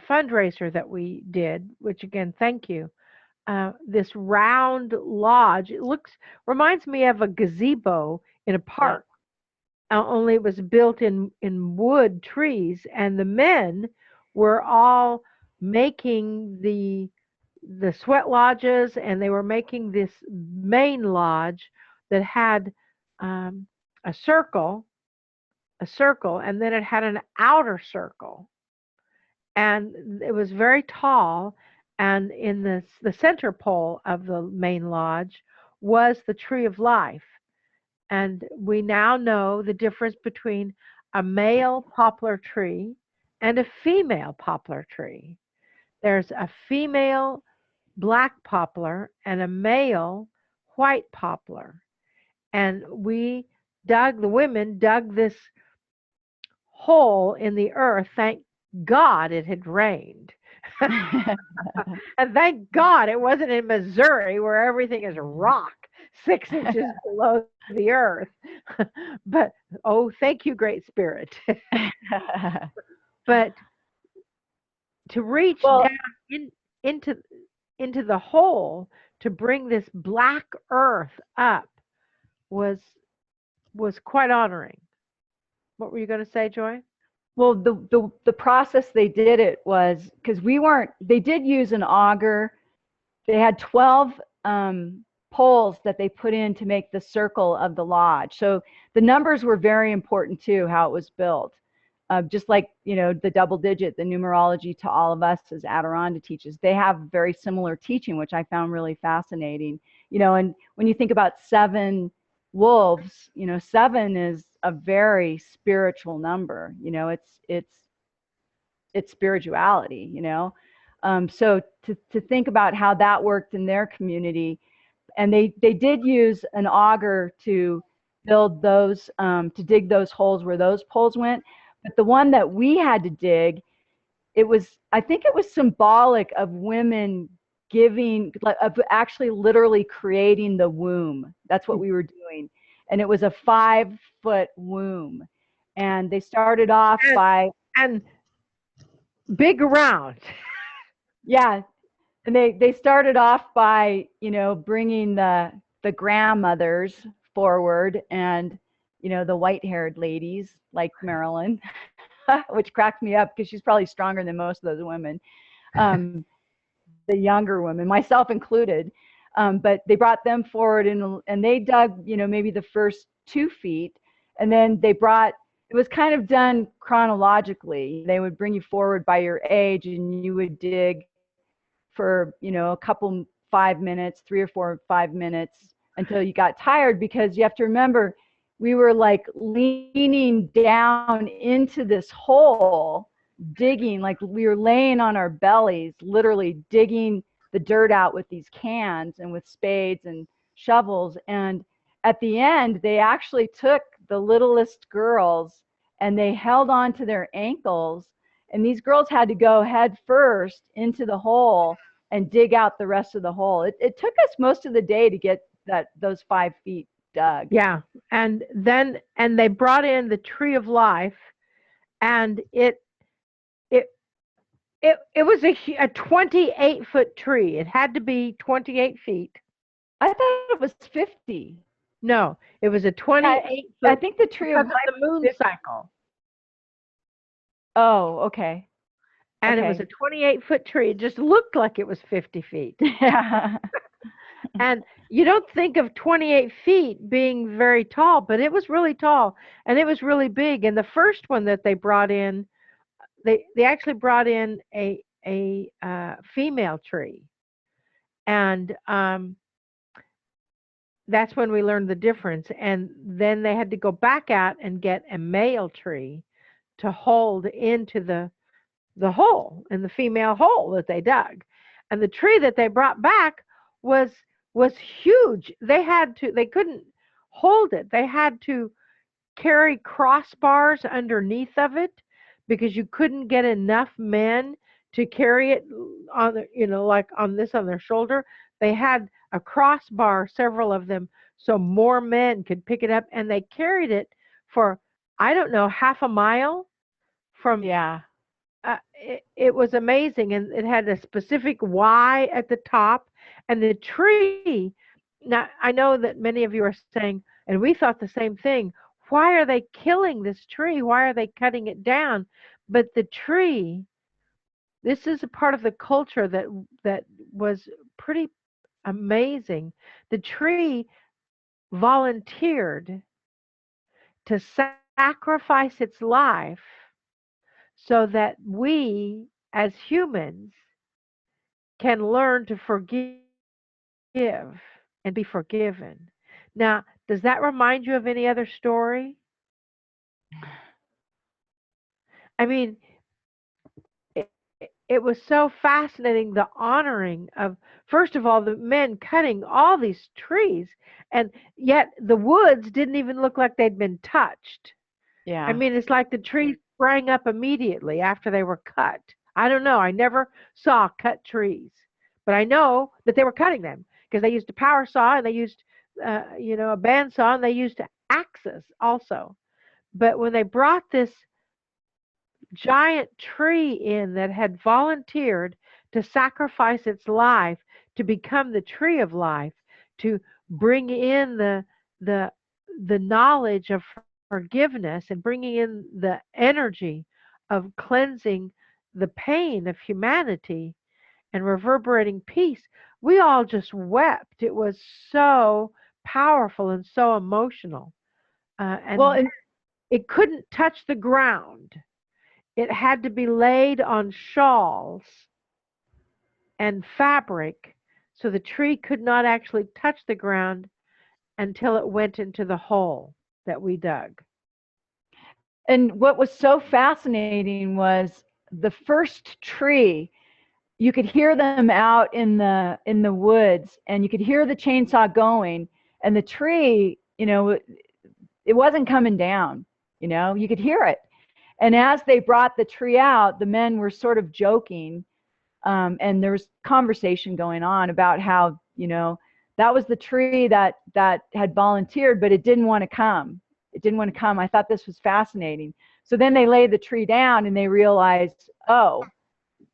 fundraiser that we did, which again, thank you. This round lodge, reminds me of a gazebo in a park. Only it was built in wood trees, and the men were all making the sweat lodges, and they were making this main lodge that had a circle, and then it had an outer circle, and it was very tall. And in the center pole of the main lodge was the tree of life. And we now know the difference between a male poplar tree and a female poplar tree. There's a female black poplar and a male white poplar. And the women dug this hole in the earth. Thank God it had rained. And thank God it wasn't in Missouri, where everything is rock 6 inches below the earth. But thank you, Great Spirit. But to reach Well, down into into the hole to bring this black earth up was quite honoring. What were you going to say, Joy? well, the process they did it was because we weren't. They did use an auger. They had 12 poles that they put in to make the circle of the lodge. So the numbers were very important too, how it was built. Just like, you know, the double digit, the numerology to all of us as Adironnda teaches, they have very similar teaching, which I found really fascinating. You know, and when you think about 7 wolves, you know, 7 is a very spiritual number. You know, it's spirituality, you know. So to think about how that worked in their community, and they did use an auger to build those, to dig those holes where those poles went. But the one that we had to dig, I think it was symbolic of women giving, of actually literally creating the womb. That's what we were doing. And it was a 5-foot womb. And they started off by, and big around. yeah, and they started off by, you know, bringing the grandmothers forward, and, you know, the white-haired ladies like Marilyn, which cracked me up because she's probably stronger than most of those women, the younger women, myself included. But they brought them forward, and they dug, you know, maybe the first 2 feet, and then they brought, it was kind of done chronologically. They would bring you forward by your age, and you would dig for, you know, a couple, 5 minutes, 3 or 4 5 minutes, until you got tired, because you have to remember, we were like leaning down into this hole, digging, like we were laying on our bellies, literally digging the dirt out with these cans and with spades and shovels. And at the end, they actually took the littlest girls and they held on to their ankles, and these girls had to go head first into the hole and dig out the rest of the hole. It took us most of the day to get those 5 feet dug. Yeah, and they brought in the tree of life, and it was a 28-foot tree. It had to be 28 feet. I thought it was 50. No, it was a 28-foot. I think the tree of life, the moon cycle. Oh, okay. And okay. It was a 28-foot tree. It just looked like it was 50 feet. Yeah. And you don't think of 28 feet being very tall, but it was really tall, and it was really big. And the first one that they brought in, they actually brought in a female tree, and that's when we learned the difference. And then they had to go back out and get a male tree to hold into the hole, in the female hole that they dug. And the tree that they brought back was huge. They couldn't hold it. They had to carry crossbars underneath of it, because you couldn't get enough men to carry it on the, you know, like on their shoulder. They had a crossbar, several of them, so more men could pick it up, and they carried it for, I don't know, half a mile from. Yeah. It was amazing, and it had a specific Y at the top, and the tree. Now, I know that many of you are saying, and we thought the same thing, why are they killing this tree? Why are they cutting it down? But the tree, this is a part of the culture that was pretty amazing. The tree volunteered to sacrifice its life so that we as humans can learn to forgive and be forgiven. Now, does that remind you of any other story? I mean, it was so fascinating, the honoring of, first of all, the men cutting all these trees, and yet the woods didn't even look like they'd been touched. Yeah. I mean, it's like the trees sprang up immediately after they were cut. I don't know. I never saw cut trees, but I know that they were cutting them, because they used a power saw, and they used, a bandsaw, and they used axes also. But when they brought this giant tree in that had volunteered to sacrifice its life to become the tree of life, to bring in the the knowledge of forgiveness and bringing in the energy of cleansing the pain of humanity and reverberating peace. We all just wept. It was so powerful and so emotional. Well, And and it couldn't touch the ground. It had to be laid on shawls and fabric, so the tree could not actually touch the ground until it went into the hole that we dug. what was so fascinating was the first tree. You could hear them out in the woods, and you could hear the chainsaw going, and the tree, it wasn't coming down. You could hear it. And as they brought the tree out, the men were sort of joking, and there was conversation going on about how that was the tree that had volunteered, but it didn't want to come. It didn't want to come. I thought this was fascinating. So then they laid the tree down, and they realized, oh,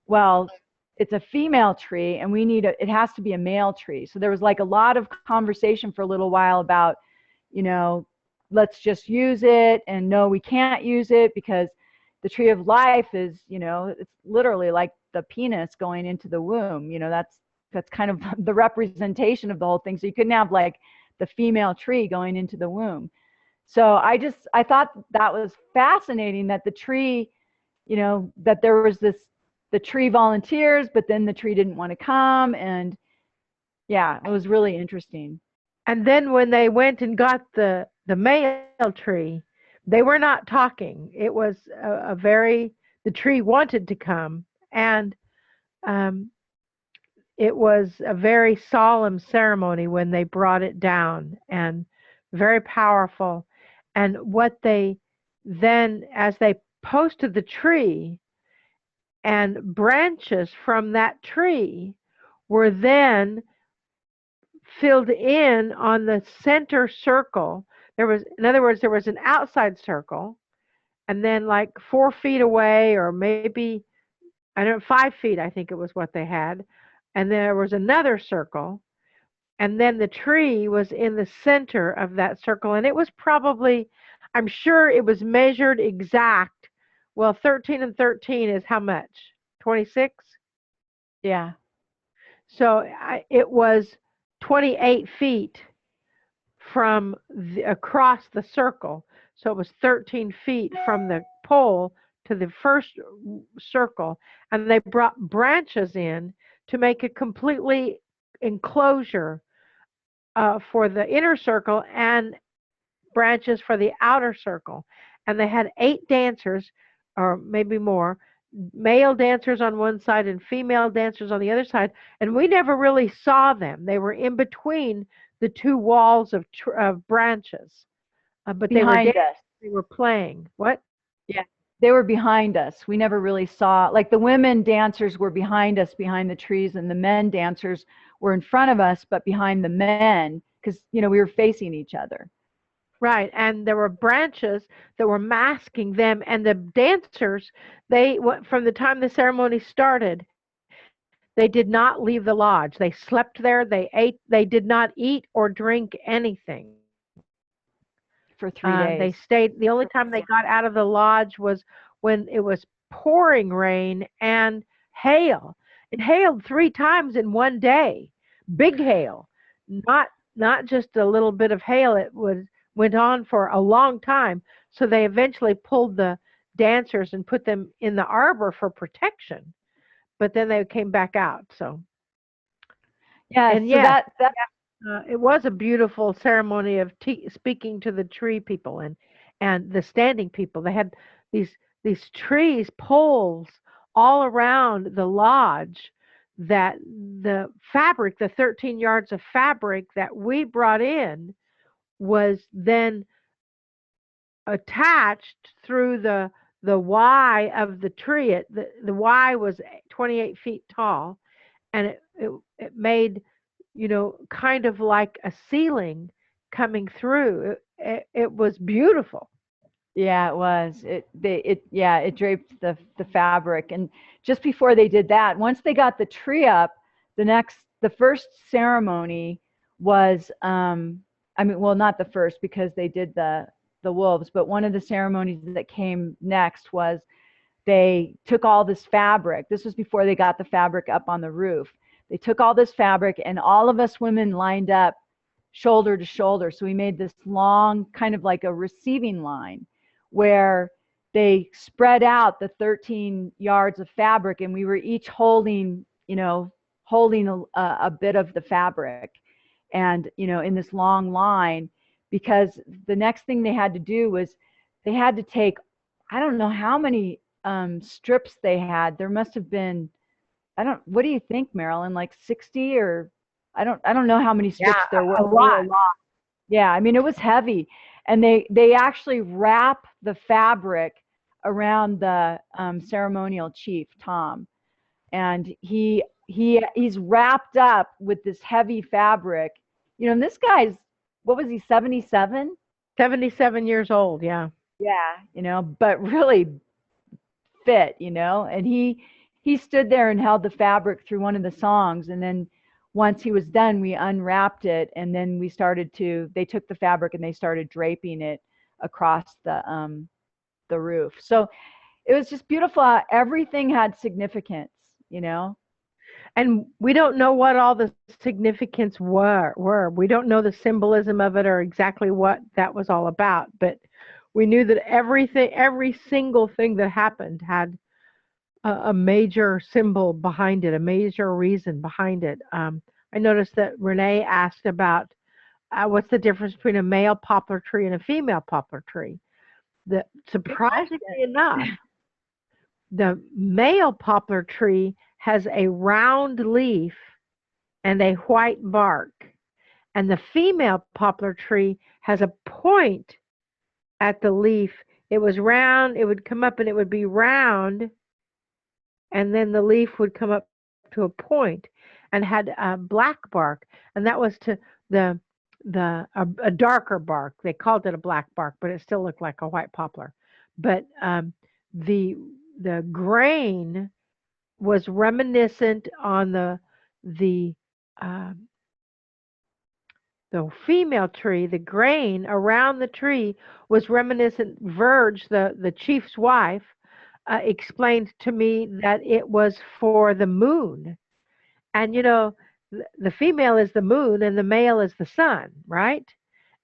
well, it's a female tree, and it has to be a male tree. So there was like a lot of conversation for a little while about, let's just use it, and no, we can't use it because the tree of life is, it's literally like the penis going into the womb. That's kind of the representation of the whole thing. So you couldn't have like the female tree going into the womb. So I thought that was fascinating that the tree, that there was the tree volunteers, but then the tree didn't want to come. And yeah, it was really interesting. And then when they went and got the male tree, they were not talking. It was the tree wanted to come, and um, it was a very solemn ceremony when they brought it down, and very powerful. And what they then, as they posted the tree, and branches from that tree were then filled in on the center circle. In other words, there was an outside circle, and then like 4 feet away, or maybe, I don't know, 5 feet, I think it was what they had. And there was another circle, and then the tree was in the center of that circle. And it was probably, I'm sure it was measured exact. Well, 13 and 13 is how much? 26? Yeah. So it was 28 feet across the circle. So it was 13 feet from the pole to the first circle. And they brought branches in to make a completely enclosure for the inner circle and branches for the outer circle. And they had 8 dancers, or maybe more, male dancers on one side and female dancers on the other side. And we never really saw them. They were in between the two walls of branches, but they were Behind dancing, us. they were playing. What? Yeah. They were behind us. We never really saw, like the women dancers were behind us, behind the trees, and the men dancers were in front of us, but behind the men, because, we were facing each other. Right, and there were branches that were masking them, and the dancers, from the time the ceremony started, they did not leave the lodge. They slept there, they ate, they did not eat or drink anything. For 3 They days. stayed. The only time they got out of the lodge was when it was pouring rain and hail. It hailed 3 times in one day. Big hail, not not just a little bit of hail. Went on for a long time. So they eventually pulled the dancers and put them in the arbor for protection. But then they came back out. So, Yeah. and So yes, that it was a beautiful ceremony of speaking to the tree people and the standing people. They had these these trees, poles all around the lodge. That the fabric, the 13 yards of fabric that we brought in, was then attached through the Y of the tree. The Y was 28 feet tall, and it made, kind of like a ceiling coming through. It was beautiful. Yeah, it was. It draped the fabric. And just before they did that, once they got the tree up, the first ceremony was, I mean, well, not the first because they did the wolves, but one of the ceremonies that came next was they took all this fabric. This was before they got the fabric up on the roof. They took all this fabric and all of us women lined up shoulder to shoulder. So we made this long, kind of like a receiving line where they spread out the 13 yards of fabric and we were each holding, holding a bit of the fabric and, in this long line, because the next thing they had to do was they had to take, I don't know how many strips they had. There must have been, what do you think, Marilyn? Like 60 or I don't know how many strips there were. A lot. Yeah, I mean, it was heavy. And they actually wrap the fabric around the ceremonial chief, Tom. And he's wrapped up with this heavy fabric. And this guy's, what was he, 77? 77 years old, yeah. Yeah, but really fit, and he stood there and held the fabric through one of the songs. And then once he was done, we unwrapped it, and then they took the fabric and they started draping it across the roof. So it was just beautiful. Everything had significance, And we don't know what all the significance were. We don't know the symbolism of it or exactly what that was all about, but we knew that every single thing that happened had a major symbol behind it, a major reason behind it. I noticed that Renee asked about what's the difference between a male poplar tree and a female poplar tree. Surprisingly enough, the male poplar tree has a round leaf and a white bark, and the female poplar tree has a point at the leaf. It was round, it would come up and it would be round, and then the leaf would come up to a point and had a black bark, and that was to a darker bark. They called it a black bark, but it still looked like a white poplar. But the grain was reminiscent on the female tree. The grain around the tree was reminiscent. Verge, the chief's wife, explained to me that it was for the moon. And the female is the moon and the male is the sun, right?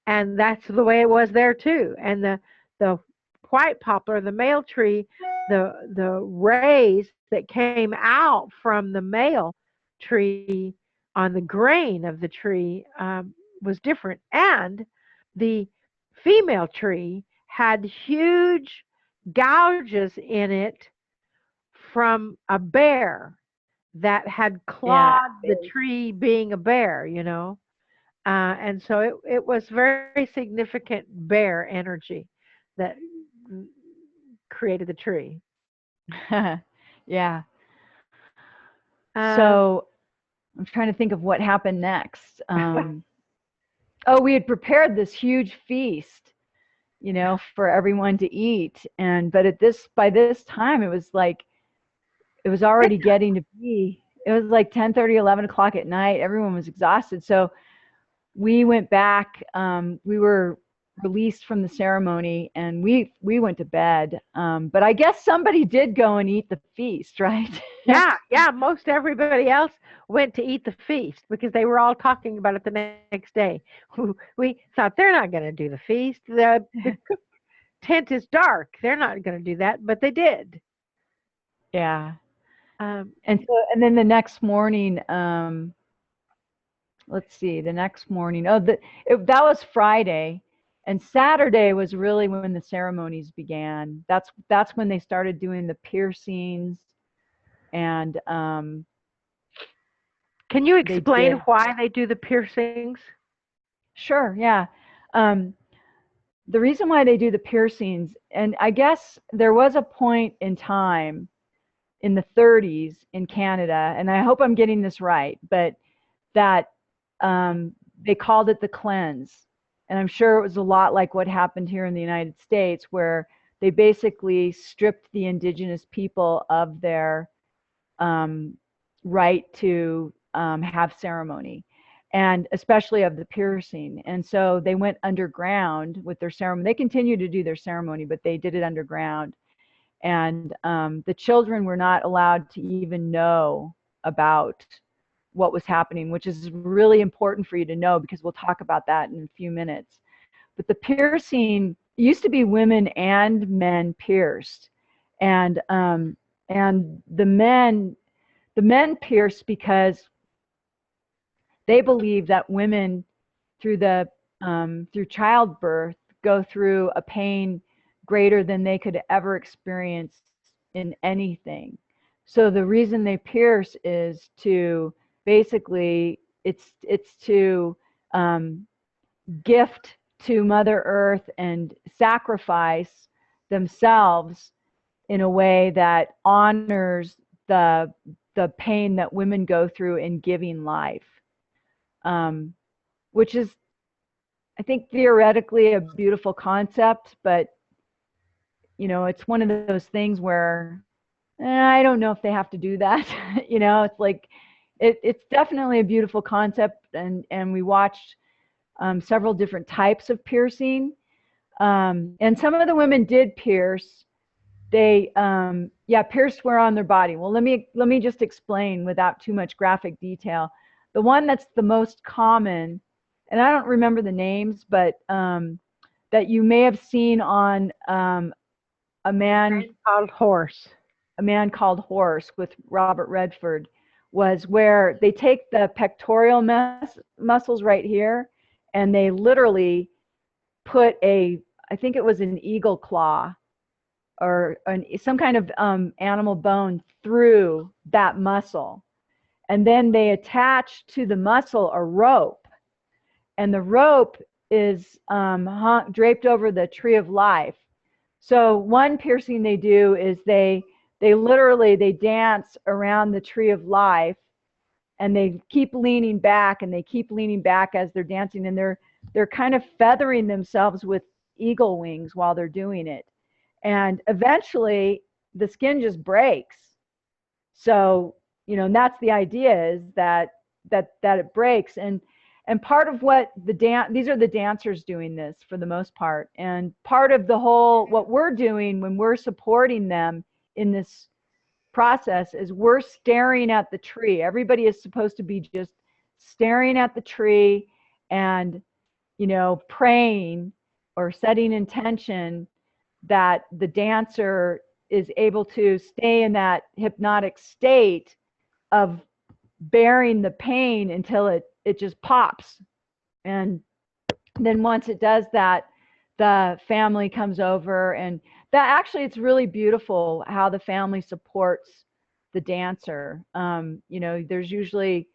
And that's the way it was there too. And the white poplar, the male tree, the rays that came out from the male tree on the grain of the tree was different. And the female tree had huge gouges in it from a bear that had clawed the tree, being a bear, and so it was very significant bear energy that created the tree. Yeah. So I'm trying to think of what happened next. We had prepared this huge feast, for everyone to eat. But by this time, it was already getting to be, it was like 10:30, 11 o'clock at night. Everyone was exhausted. So we went back. We were released from the ceremony and we went to bed. But I guess somebody did go and eat the feast, right? Yeah. Most everybody else went to eat the feast because they were all talking about it the next day. We thought they're not going to do the feast. The tent is dark. They're not going to do that, but they did. Yeah. And then the next morning, let's see, the next morning, that was Friday, and Saturday was really when the ceremonies began. That's when they started doing the piercings. And can you explain why they do the piercings? Sure, yeah. The reason why they do the piercings, and I guess there was a point in time in the 30s in Canada, and I hope I'm getting this right, but that they called it the cleanse. And I'm sure it was a lot like what happened here in the United States, where they basically stripped the indigenous people of their right to have ceremony, and especially of the piercing. And so they went underground with their ceremony. They continue to do their ceremony, but they did it underground. And the children were not allowed to even know about what was happening, which is really important for you to know, because we'll talk about that in a few minutes. But the piercing used to be women and men pierced, and the men pierced because they believe that women through childbirth go through a pain greater than they could ever experience in anything. So the reason they pierce is to basically it's to gift to Mother Earth and sacrifice themselves in a way that honors the pain that women go through in giving life, which is, I think, theoretically a beautiful concept, but you know, it's one of those things where I don't know if they have to do that. You know, it's like it's definitely a beautiful concept, and we watched several different types of piercing, and some of the women did pierce. They pierced where on their body. Well, let me just explain without too much graphic detail. The one that's the most common, and I don't remember the names, but that you may have seen on a man called Horse. A Man Called Horse with Robert Redford, was where they take the pectoral muscles right here, and they literally put I think it was an eagle claw or some kind of animal bone through that muscle. And then they attach to the muscle a rope, and the rope is draped over the tree of life. So one piercing they do is they literally dance around the tree of life, and they keep leaning back, and they keep leaning back as they're dancing, and they're kind of feathering themselves with eagle wings while they're doing it. And eventually the skin just breaks. So, you know, and that's the idea, is that it breaks. And part of what these are the dancers doing this for the most part. And part of the whole, what we're doing when we're supporting them in this process, is we're staring at the tree. Everybody is supposed to be just staring at the tree and, you know, praying or setting intention that the dancer is able to stay in that hypnotic state of bearing the pain until it just pops. And then once it does that, the family comes over, and that actually, it's really beautiful how the family supports the dancer. You know, there's usually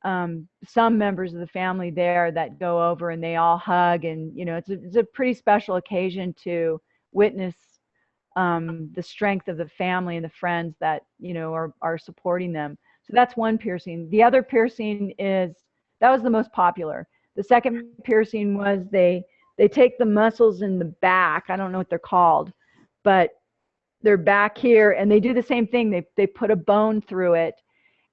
some members of the family there that go over, and they all hug, and you know, it's a pretty special occasion to witness the strength of the family and the friends that, you know, are supporting them. So that's one piercing. The other piercing that was the most popular. The second piercing was they take the muscles in the back. I don't know what they're called, but they're back here, and they do the same thing. They put a bone through it,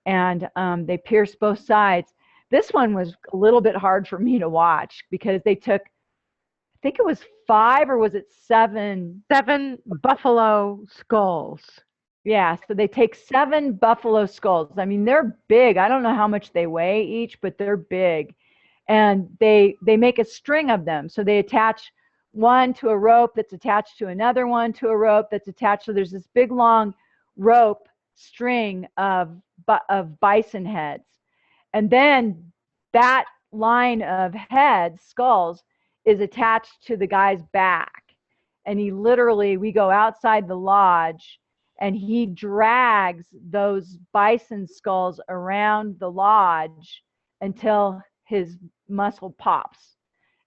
and they pierce both sides. This one was a little bit hard for me to watch, because they took, I think it was 5 or was it 7 buffalo skulls. Yeah, so they take 7 buffalo skulls. I mean, they're big. I don't know how much they weigh each, but they're big. And they make a string of them. So they attach one to a rope that's attached to another one to a rope that's attached. So there's this big long rope string of bison heads. And then that line of skulls, is attached to the guy's back. And we go outside the lodge, and he drags those bison skulls around the lodge until his muscle pops.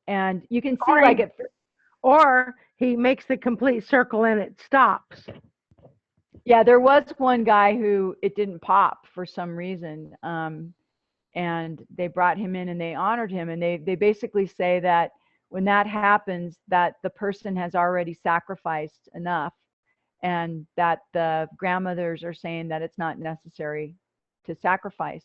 And you can see or he makes the complete circle and it stops. Yeah, there was one guy who it didn't pop for some reason. And they brought him in, and they honored him. And they basically say that when that happens, that the person has already sacrificed enough, and that the grandmothers are saying that it's not necessary to sacrifice.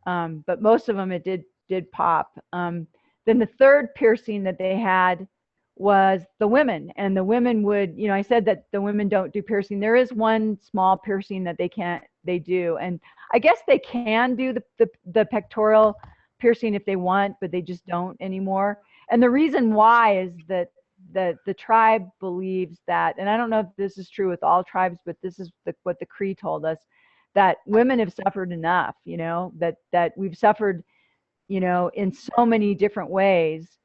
But most of them, it did pop. Then the third piercing that they had was the women, and the women would, you know, I said that the women don't do piercing. There is one small piercing that they do, and I guess they can do the pectoral piercing if they want, but they just don't anymore. And the reason why is that the tribe believes that, and I don't know if this is true with all tribes, but this is what the Cree told us, that women have suffered enough, you know, that we've suffered, you know, in so many different ways,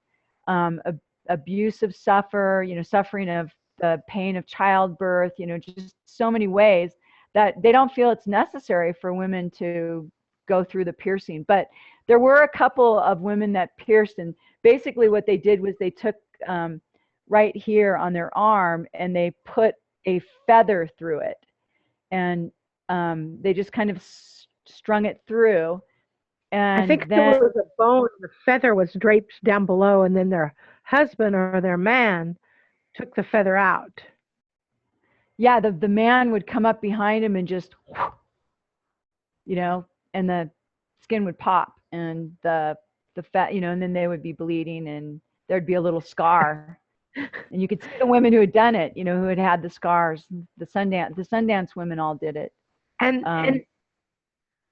abuse of suffering of the pain of childbirth, you know, just so many ways that they don't feel it's necessary for women to go through the piercing. But there were a couple of women that pierced, and basically what they did was they took right here on their arm and they put a feather through it, and they just kind of strung it through. And I think then there was a bone, the feather was draped down below, and then their husband or their man took the feather out. yeah, the man would come up behind him and just, you know, and the skin would pop, and the fat, you know, and then they would be bleeding, and there'd be a little scar, and you could see the women who had done it, you know, who had the scars. The Sundance women all did it. And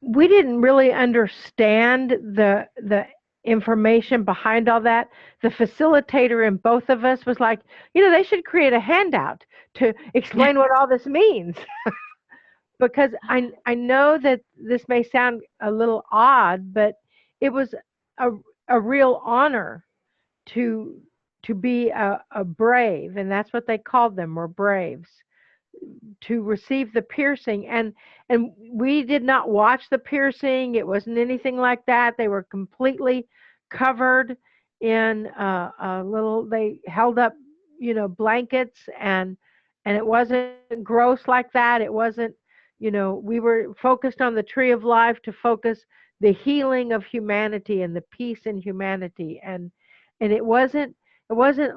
we didn't really understand the information behind all that. The facilitator in both of us was like, you know, they should create a handout to explain what all this means. Because I know that this may sound a little odd, but it was a real honor to be a brave, and that's what they called them, were braves, to receive the piercing. And we did not watch the piercing. It wasn't anything like that. They were completely covered in a little, they held up, you know, blankets, and it wasn't gross like that. It wasn't, you know, we were focused on the tree of life to focus the healing of humanity and the peace in humanity. And it wasn't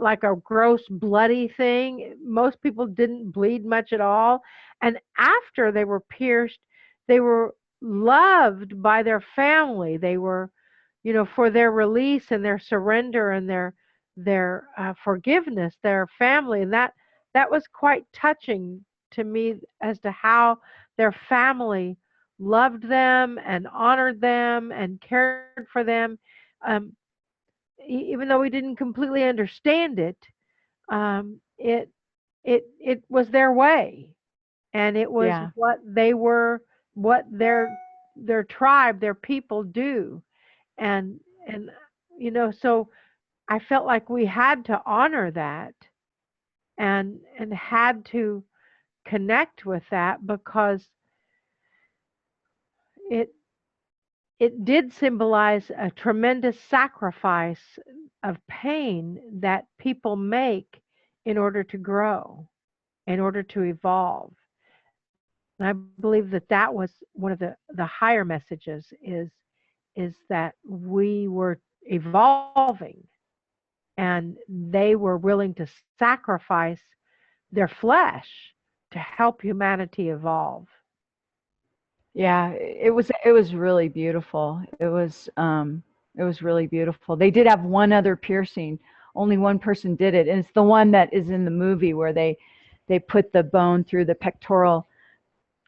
like a gross bloody thing. Most people didn't bleed much at all. And after they were pierced, they were loved by their family. They were, you know, for their release and their surrender and their forgiveness, their family. And that was quite touching to me as to how their family loved them and honored them and cared for them. Um, Even though we didn't completely understand it, it was their way, and it was Yeah. what they were, what their tribe, their people do, and you know, so I felt like we had to honor that, and had to connect with that, because it it did symbolize a tremendous sacrifice of pain that people make in order to grow, in order to evolve. And I believe that that was one of the higher messages, is that we were evolving, and they were willing to sacrifice their flesh to help humanity evolve. Yeah, it was really beautiful. It was really beautiful. They did have one other piercing. Only one person did it, and it's the one that is in the movie where they put the bone through the pectoral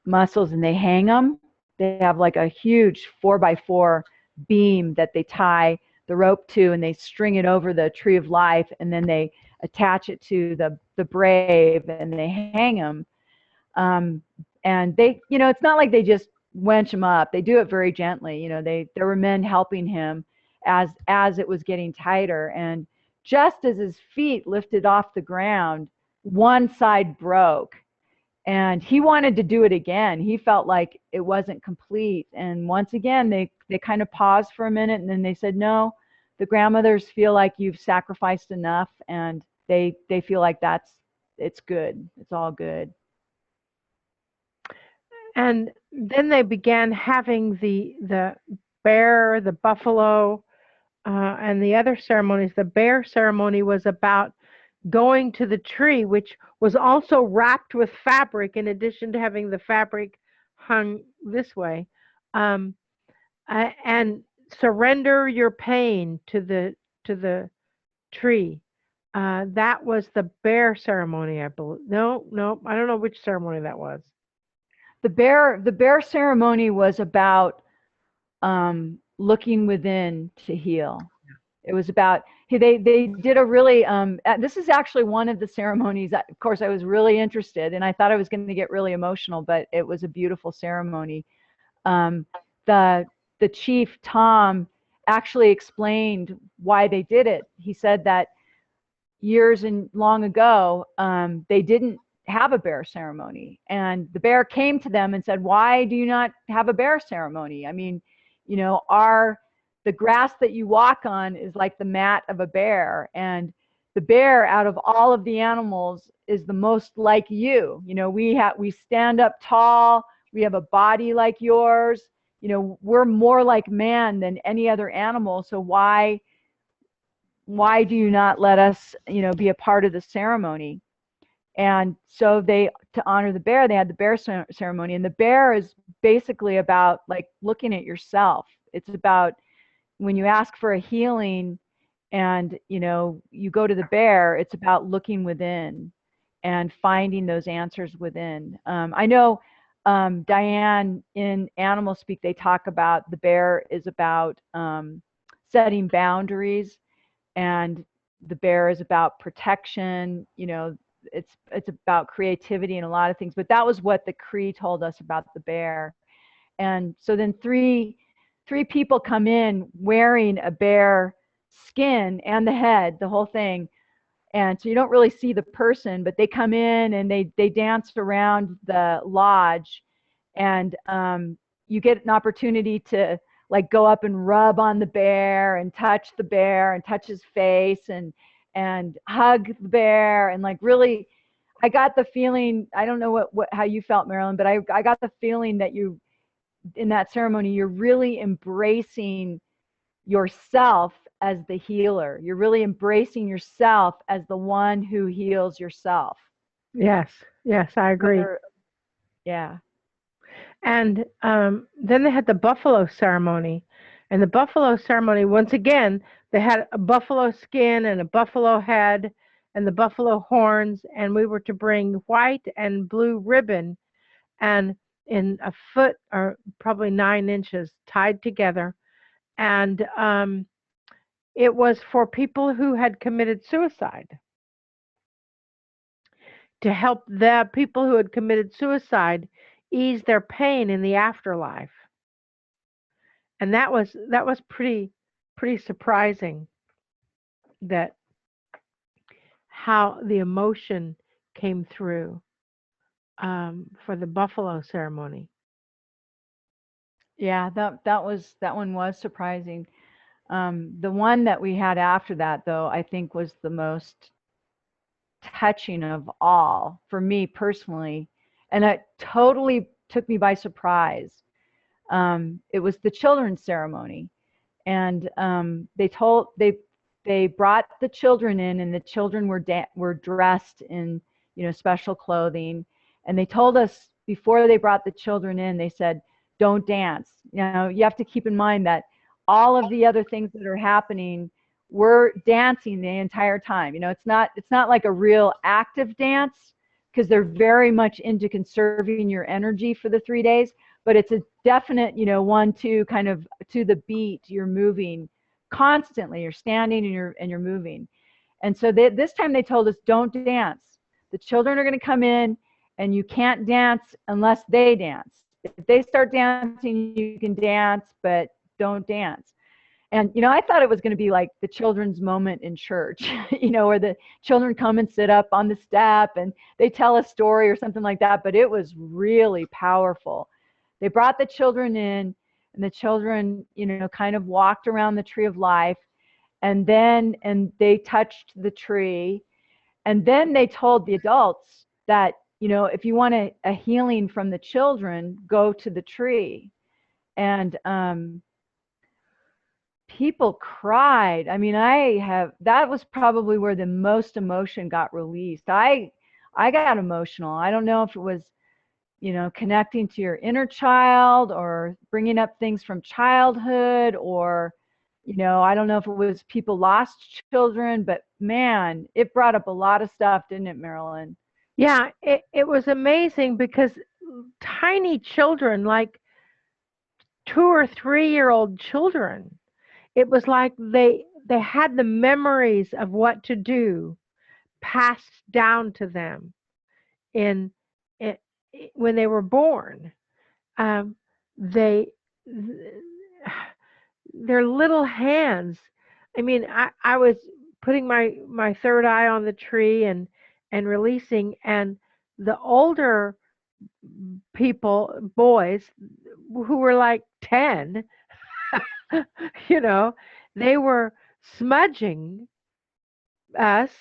muscles and they hang them. They have like a huge 4x4 beam that they tie the rope to, and they string it over the tree of life, and then they attach it to the brave, and they hang them. And they, you know, it's not like they just wench him up. They do it very gently. You know, there were men helping him as it was getting tighter. And just as his feet lifted off the ground, one side broke, and he wanted to do it again. He felt like it wasn't complete. And once again, they kind of paused for a minute, and then they said, no, the grandmothers feel like you've sacrificed enough, and they feel like it's good. It's all good. And then they began having the bear, the buffalo, and the other ceremonies. The bear ceremony was about going to the tree, which was also wrapped with fabric, in addition to having the fabric hung this way, um, and surrender your pain to the tree. That was the bear ceremony, I believe. No, no, I don't know which ceremony that was. The bear ceremony was about looking within to heal. It was about they did a really this is actually one of the ceremonies that, of course, I was really interested, and I thought I was going to get really emotional, but it was a beautiful ceremony. Um, the chief Tom actually explained why they did it. He said that years and long ago, they didn't have a bear ceremony, and the bear came to them and said, "Why do you not have a bear ceremony? I mean, you know, the grass that you walk on is like the mat of a bear, and the bear, out of all of the animals, is the most like you. You know, we stand up tall, we have a body like yours. You know, we're more like man than any other animal. So why do you not let us, you know, be a part of the ceremony?" And so to honor the bear, they had the bear ceremony. And the bear is basically about like looking at yourself. It's about when you ask for a healing and, you know, you go to the bear, it's about looking within and finding those answers within. I know, Diane, in Animal Speak, they talk about the bear is about setting boundaries, and the bear is about protection. You know, it's about creativity and a lot of things. But that was what the Cree told us about the bear. And so then three people come in wearing a bear skin and the head, the whole thing. And so you don't really see the person, but they come in and they dance around the lodge, and you get an opportunity to like go up and rub on the bear and touch the bear and touch his face and hug the bear, and like really, I got the feeling, I don't know how you felt, Marilyn, but I got the feeling that you, in that ceremony, you're really embracing yourself as the healer. You're really embracing yourself as the one who heals yourself. Yes, yes, I agree. Yeah. And then they had the buffalo ceremony. And the buffalo ceremony, once again, they had a buffalo skin and a buffalo head and the buffalo horns. And we were to bring white and blue ribbon and in a foot or probably 9 inches tied together. And it was for people who had committed suicide, to help the people who had committed suicide ease their pain in the afterlife. And that was pretty surprising, that how the emotion came through for the buffalo ceremony. Yeah, that one was surprising. The one that we had after that, though, I think was the most touching of all for me personally, and it totally took me by surprise. It was the children's ceremony, and they brought the children in, and the children were dressed in, you know, special clothing, and they told us before they brought the children in, they said, "Don't dance." You know, you have to keep in mind that all of the other things that are happening, we're dancing the entire time. You know, it's not like a real active dance, because they're very much into conserving your energy for the 3 days, but it's a definite, you know, 1, 2 kind of to the beat. You're moving constantly. You're standing and you're moving. And so this time they told us, don't dance. The children are going to come in, and you can't dance unless they dance. If they start dancing, you can dance, but don't dance. And, you know, I thought it was going to be like the children's moment in church, you know, where the children come and sit up on the step and they tell a story or something like that. But it was really powerful. They brought the children in, and the children, you know, kind of walked around the tree of life, and they touched the tree. And then they told the adults that, you know, if you want a healing from the children, go to the tree. And people cried. I mean, that was probably where the most emotion got released. I got emotional. I don't know if it was, connecting to your inner child or bringing up things from childhood, or, I don't know if it was people lost children, but man, it brought up a lot of stuff, didn't it, Marilyn? Yeah, it was amazing because tiny children, like 2 or 3 year old children, it was like they had the memories of what to do passed down to them in, in when they were born. Um, they their little hands. I mean, I was putting my third eye on the tree and releasing, and the older people, boys, who were like 10, you know, they were smudging us,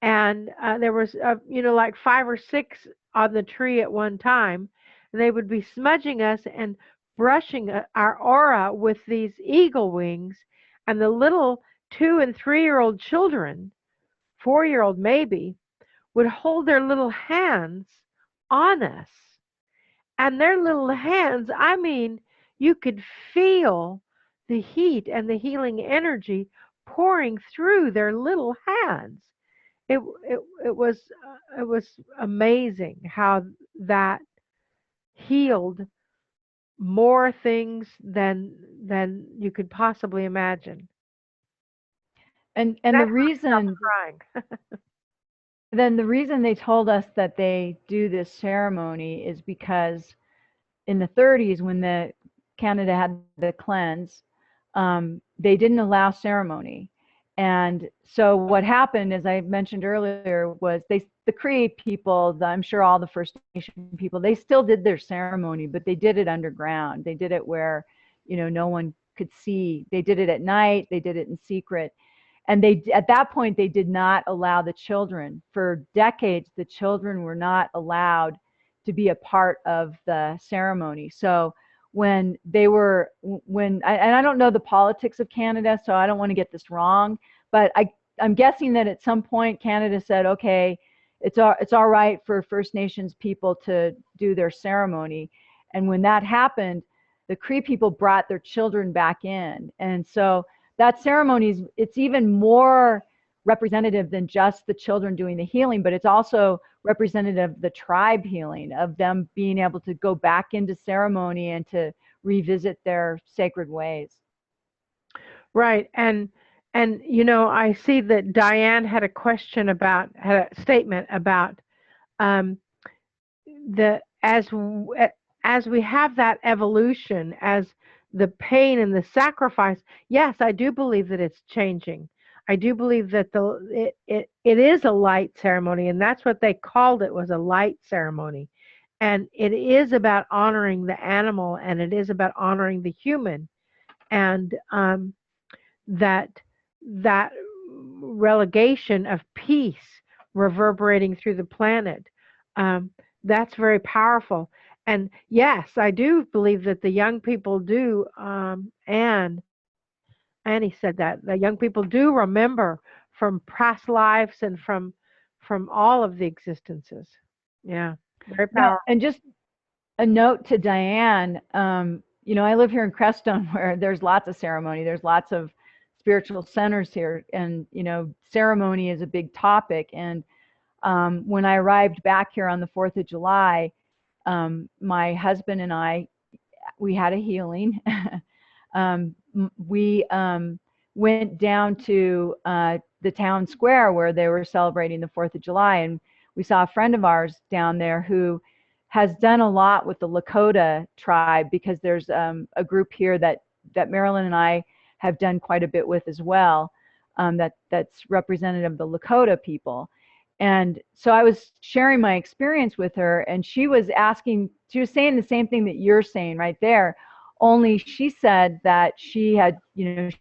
and there was like 5 or 6 on the tree at one time, and they would be smudging us and brushing our aura with these eagle wings, and the little 2 and 3 year old children, 4 year old maybe, would hold their little hands on us, and their little hands, I mean, you could feel the heat and the healing energy pouring through their little hands. It was amazing how that healed more things than you could possibly imagine. And the That's how I stopped reason crying. then the reason they told us that they do this ceremony is because in the 30s, when the Canada had the cleanse, they didn't allow ceremony. And so what happened, as I mentioned earlier, was the Cree people, I'm sure all the First Nation people, they still did their ceremony, but they did it underground. They did it where, no one could see. They did it at night. They did it in secret. And at that point, they did not allow the children. For decades, the children were not allowed to be a part of the ceremony. So and I don't know the politics of Canada, so I don't want to get this wrong, but I'm guessing that at some point Canada said, okay, it's all right for First Nations people to do their ceremony. And when that happened, the Cree people brought their children back in. And so that ceremony it's even more representative than just the children doing the healing, but it's also representative of the tribe healing, of them being able to go back into ceremony and to revisit their sacred ways. Right. And I see that Diane had a statement about um, the as we have that evolution, as the pain and the sacrifice. Yes, I do believe that it's changing. I do believe that it is a light ceremony, and that's what they called it, was a light ceremony. And it is about honoring the animal, and it is about honoring the human, and that that relegation of peace reverberating through the planet. Um, that's very powerful. And yes, I do believe that the young people do, and Annie said that the young people do remember from past lives and from all of the existences. Yeah, very Now, powerful. and just a note to Diane, I live here in Crestone where there's lots of ceremony. There's lots of spiritual centers here, and, ceremony is a big topic. And when I arrived back here on the 4th of July, my husband and we had a healing. We went down to the town square where they were celebrating the 4th of July, and we saw a friend of ours down there who has done a lot with the Lakota tribe, because there's a group here that Marilyn and I have done quite a bit with as well, that's representative of the Lakota people. And so I was sharing my experience with her, and she was saying the same thing that you're saying right there, only she said that she had,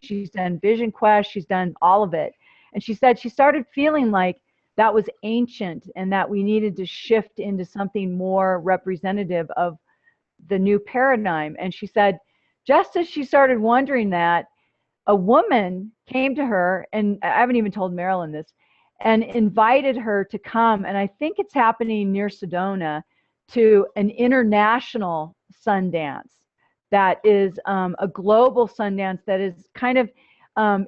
she's done Vision Quest, she's done all of it. And she said she started feeling like that was ancient and that we needed to shift into something more representative of the new paradigm. And she said, just as she started wondering that, a woman came to her, and I haven't even told Marilyn this, and invited her to come. And I think it's happening near Sedona, to an international Sundance that is a global Sundance that is kind of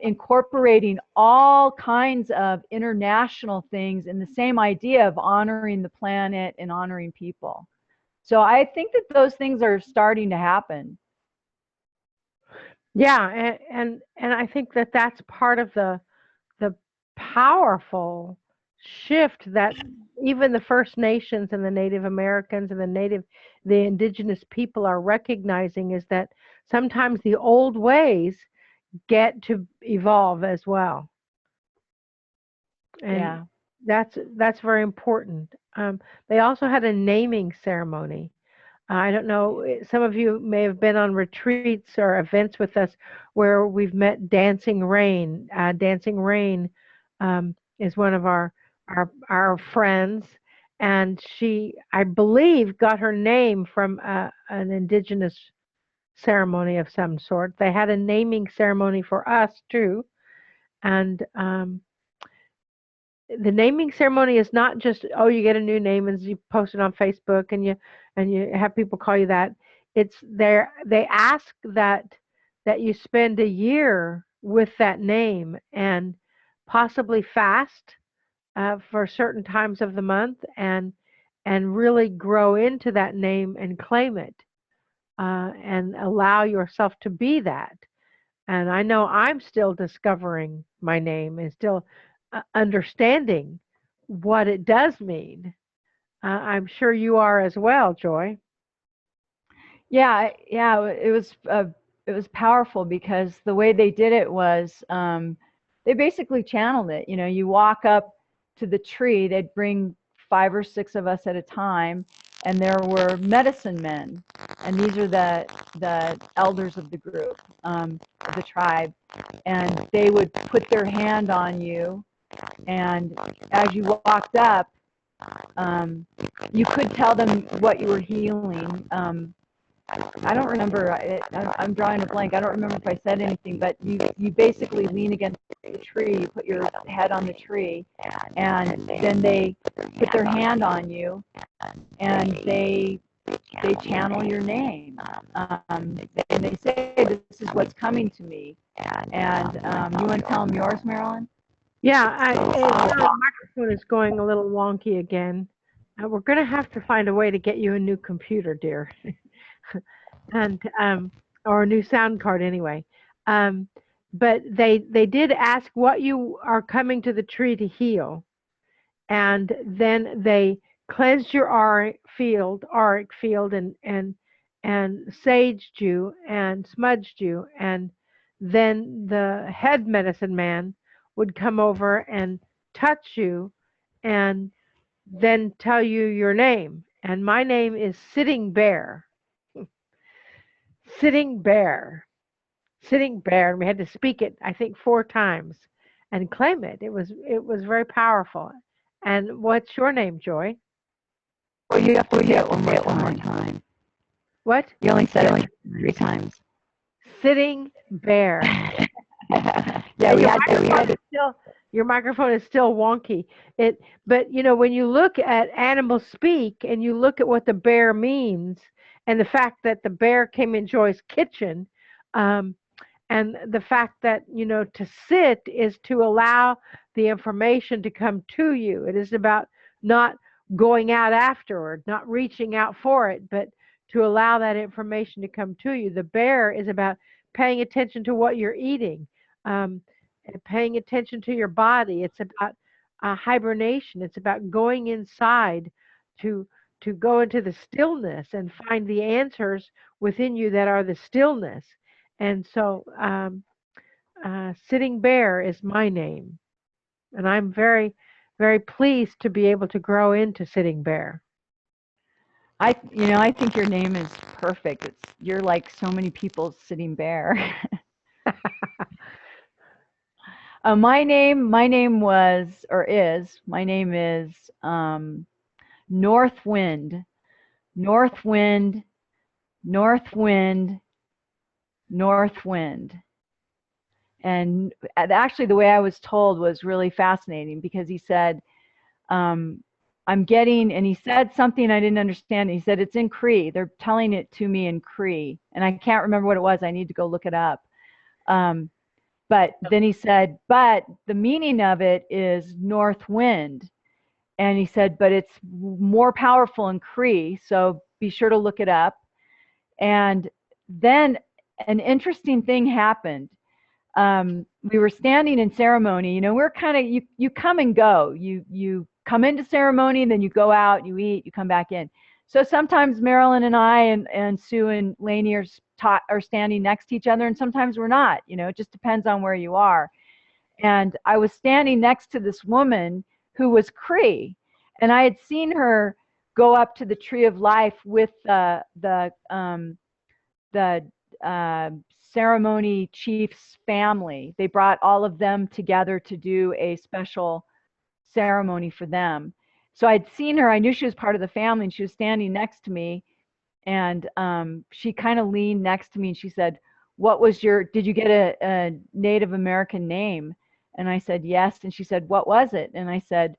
incorporating all kinds of international things in the same idea of honoring the planet and honoring people. So I think that those things are starting to happen. Yeah, and I think that that's part of the powerful shift that even the First Nations and the Native Americans and the indigenous people are recognizing, is that sometimes the old ways get to evolve as well. And Yeah. that's very important. They also had a naming ceremony. I don't know, some of you may have been on retreats or events with us where we've met Dancing Rain. Dancing Rain is one of our friends, and she, I believe, got her name from an indigenous ceremony of some sort. They had a naming ceremony for us too, and the naming ceremony is not just, oh, you get a new name and you post it on Facebook and you have people call you that. It's there, they ask that you spend a year with that name and possibly fast for certain times of the month, and really grow into that name and claim it, and allow yourself to be that. And I know I'm still discovering my name and still understanding what it does mean. I'm sure you are as well, Joy. Yeah, yeah, it was powerful because the way they did it was they basically channeled it. You know, you walk up to the tree, they'd bring 5 or 6 of us at a time, and there were medicine men, and these are the elders of the group, of the tribe, and they would put their hand on you, and as you walked up, you could tell them what you were healing. I don't remember. I'm drawing a blank. I don't remember if I said anything, but you basically lean against the tree, you put your head on the tree, and then they put their hand on you, and they channel your name, and they say, "This is what's coming to me." And you want to tell them yours, Marilyn? Yeah, your microphone is going a little wonky again. We're going to have to find a way to get you a new computer, dear, and or a new sound card anyway. Um, but they did ask what you are coming to the tree to heal, and then they cleansed your auric field, and saged you and smudged you, and then the head medicine man would come over and touch you, and then tell you your name. And my name is Sitting Bear. Sitting Bear. Sitting Bear. And we had to speak it, I think, 4 times and claim it. It was very powerful. And what's your name, Joy? Well, you have to say it one more time. What? You only said it 3 times. Sitting Bear. Yeah, we had to. Your microphone is still wonky. But when you look at animals speak and you look at what the bear means, and the fact that the bear came in Joy's kitchen, um, and the fact that to sit is to allow the information to come to you. It is about not going out afterward, not reaching out for it, but to allow that information to come to you. The bear is about paying attention to what you're eating, and paying attention to your body. It's about hibernation. It's about going inside to go into the stillness and find the answers within you that are the stillness. And so, Sitting Bear is my name, and I'm very, very pleased to be able to grow into Sitting Bear. I think your name is perfect. You're like so many people's Sitting Bear. My name was, or is, my name is North Wind, North Wind, North Wind, North Wind. And actually, the way I was told was really fascinating, because he said, I'm getting, and he said something I didn't understand. He said, it's in Cree. They're telling it to me in Cree. And I can't remember what it was. I need to go look it up. But then he said, but the meaning of it is north wind. And he said, but it's more powerful in Cree. So be sure to look it up. And then an interesting thing happened. We were standing in ceremony. You know, we're kind of, you come and go. You come into ceremony, and then you go out, you eat, you come back in. So sometimes Marilyn and I and Sue and Lainey are standing next to each other, and sometimes we're not. You know, it just depends on where you are. And I was standing next to this woman who was Cree, and I had seen her go up to the Tree of Life with the ceremony chief's family. They brought all of them together to do a special ceremony for them. So I'd seen her. I knew she was part of the family, and she was standing next to me. And she kind of leaned next to me, and she said, did you get a Native American name? And I said, yes. And she said, what was it? And I said,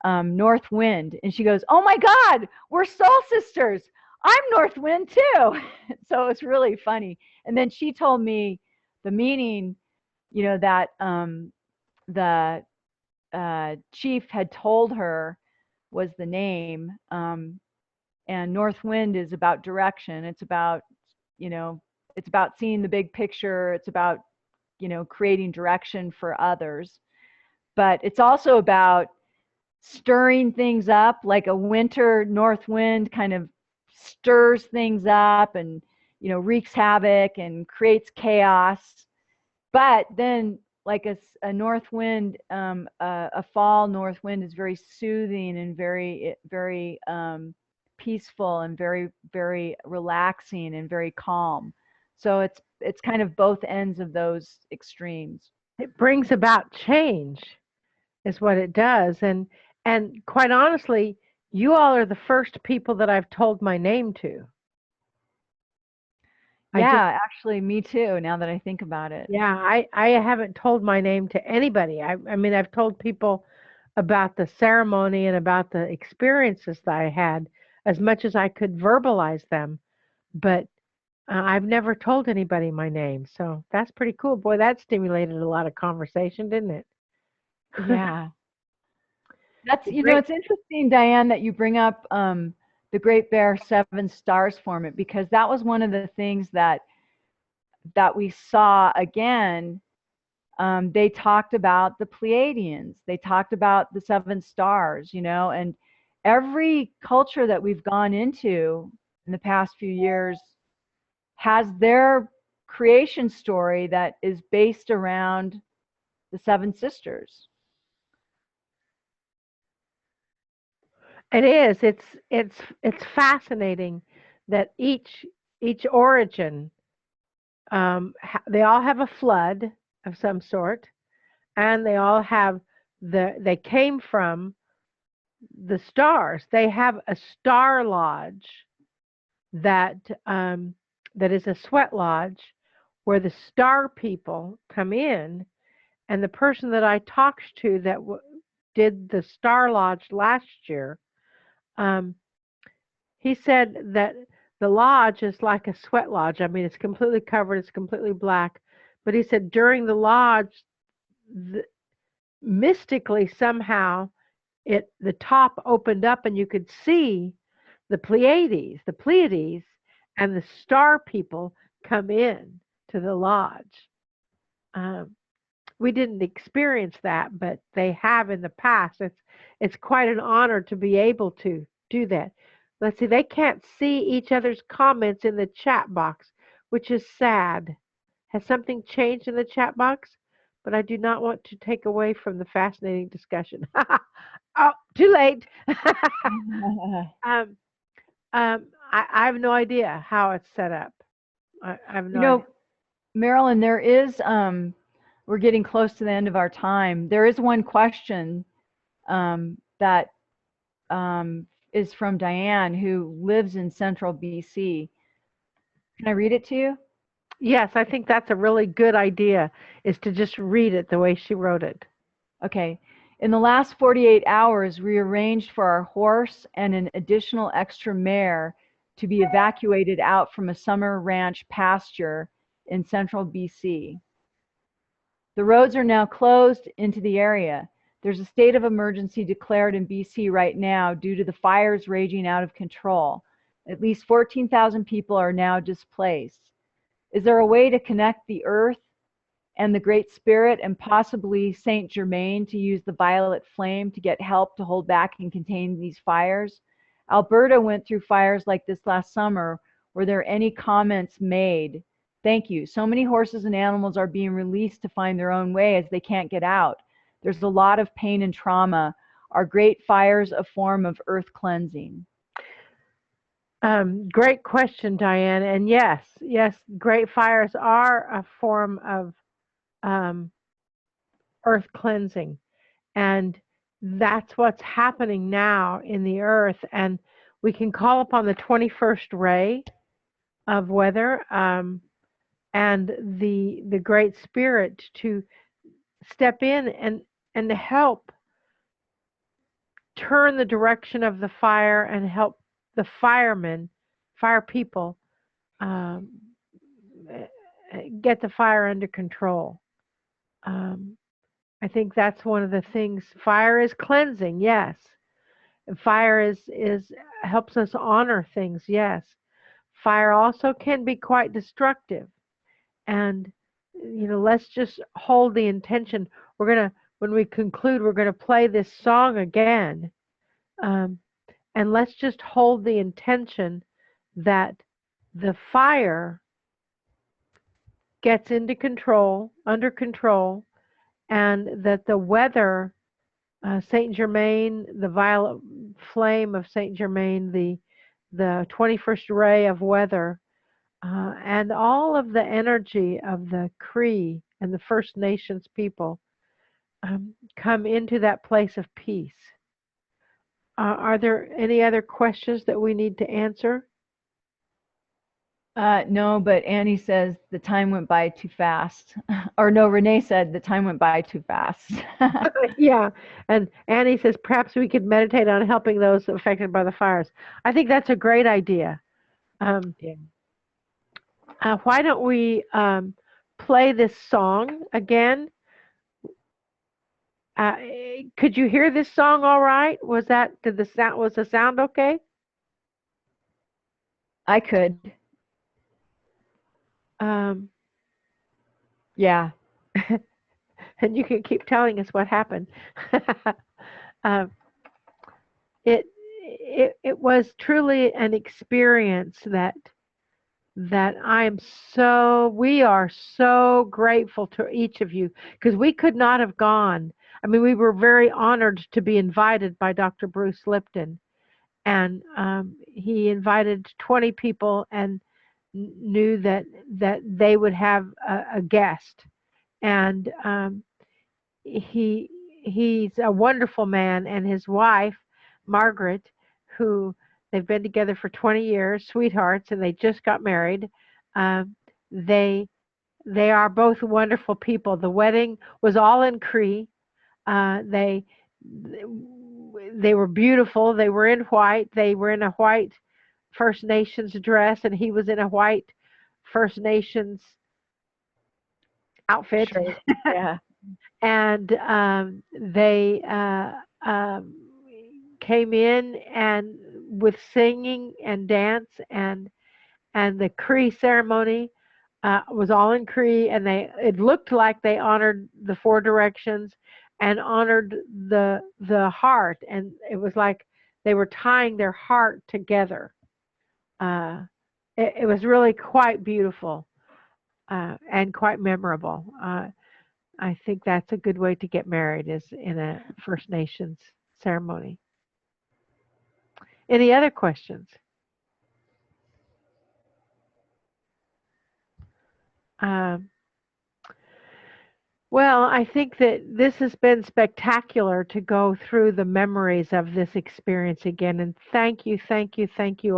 North Wind. And she goes, oh my God, we're soul sisters. I'm North Wind too. So it's really funny. And then she told me the meaning, you know, that the chief had told her was the name. And North Wind is about direction. It's about, you know, it's about seeing the big picture. It's about, you know, creating direction for others. But it's also about stirring things up, like a winter north wind kind of stirs things up and, you know, wreaks havoc and creates chaos. But then, like a north wind, a fall north wind is very soothing and very peaceful and very, very relaxing and very calm. So it's kind of both ends of those extremes. It brings about change, is what it does. And quite honestly, you all are the first people that I've told my name to. Yeah, actually, me too, now that I think about it. Yeah, I haven't told my name to anybody. I mean, I've told people about the ceremony and about the experiences that I had as much as I could verbalize them, but I've never told anybody my name. So that's pretty cool. Boy, that stimulated a lot of conversation, didn't it? Yeah. That's, you know, it's interesting, Diane, that you bring up the Great Bear 7 Stars Format, because that was one of the things that we saw again. They talked about the Pleiadians. They talked about the 7 stars, you know, and every culture that we've gone into in the past few years has their creation story that is based around the 7 sisters. It is. It's fascinating that each origin, they all have a flood of some sort, and they all have they came from the stars. They have a star lodge that that is a sweat lodge where the star people come in, and the person that I talked to that did the star lodge last year. He said that the lodge is like a sweat lodge. I mean, it's completely covered, it's completely black. But he said during the lodge, mystically somehow, the top opened up and you could see the Pleiades, and the star people come in to the lodge. We didn't experience that, but they have in the past. It's quite an honor to be able to do that. Let's see, they can't see each other's comments in the chat box, which is sad. Has something changed in the chat box? But I do not want to take away from the fascinating discussion. Oh, too late. I have no idea how it's set up. I have no idea. Marilyn, there is, we're getting close to the end of our time. There is one question that is from Diane, who lives in central BC. Can I read it to you? Yes, I think that's a really good idea, is to just read it the way she wrote it. Okay. In the last 48 hours, we arranged for our horse and an additional extra mare to be evacuated out from a summer ranch pasture in central BC. The roads are now closed into the area. There's a state of emergency declared in BC right now due to the fires raging out of control. At least 14,000 people are now displaced. Is there a way to connect the earth and the Great Spirit and possibly Saint Germain to use the violet flame to get help to hold back and contain these fires? Alberta went through fires like this last summer. Were there any comments made? Thank you. So many horses and animals are being released to find their own way as they can't get out. There's a lot of pain and trauma. Are great fires a form of earth cleansing? Great question, Diane. And yes, great fires are a form of earth cleansing. And that's what's happening now in the earth. And we can call upon the 21st ray of weather and the Great Spirit to step in and to help turn the direction of the fire and help the fire people, um, get the fire under control. I think that's one of the things. Fire is cleansing, yes. Fire is helps us honor things, yes. Fire also can be quite destructive. And let's just hold the intention. When we conclude, we're gonna play this song again, and let's just hold the intention that the fire gets under control, and that the weather, Saint Germain, the violet flame of Saint Germain, the 21st ray of weather, and all of the energy of the Cree and the First Nations people come into that place of peace. Are there any other questions that we need to answer? No, but Annie says the time went by too fast. Or no, Renee said the time went by too fast. Yeah, and Annie says perhaps we could meditate on helping those affected by the fires. I think that's a great idea. Yeah. Why don't we play this song again? Could you hear this song all right? Was the sound okay? I could. Yeah. And you can keep telling us what happened. um, it was truly an experience that we are so grateful to each of you, because we could not have gone. I mean, we were very honored to be invited by Dr. Bruce Lipton, and he invited 20 people and knew that they would have a guest, and he's a wonderful man, and his wife Margaret, who they've been together for 20 years, sweethearts, and they just got married. Um, they they are both wonderful people. The wedding was all in Cree. They were beautiful. They were in white. They were in a white First Nations dress, and he was in a white First Nations outfit. Sure. Yeah. And they came in and with singing and dance, and the Cree ceremony was all in Cree, and it looked like they honored the four directions and honored the heart, and it was like they were tying their heart together. It was really quite beautiful and quite memorable. I think that's a good way to get married, is in a First Nations ceremony. Any other questions? Well, I think that this has been spectacular to go through the memories of this experience again. And thank you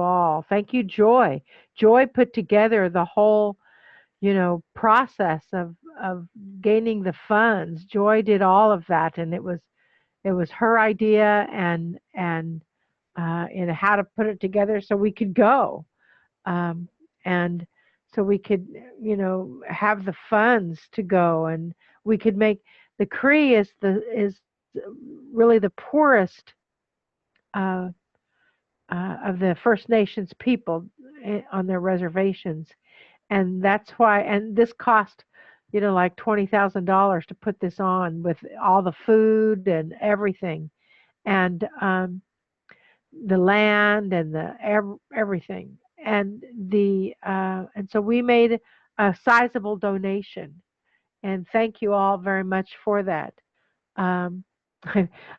all. Thank you, Joy. Joy put together the whole process of gaining the funds. Joy did all of that, and it was her idea, and how to put it together so we could go, um, and so we could have the funds to go, and we could make the Cree is really the poorest uh, of the First Nations people on their reservations, and that's why. And this cost, like $20,000 to put this on with all the food and everything, and the land and everything, and so we made a sizable donation, and thank you all very much for that. Um,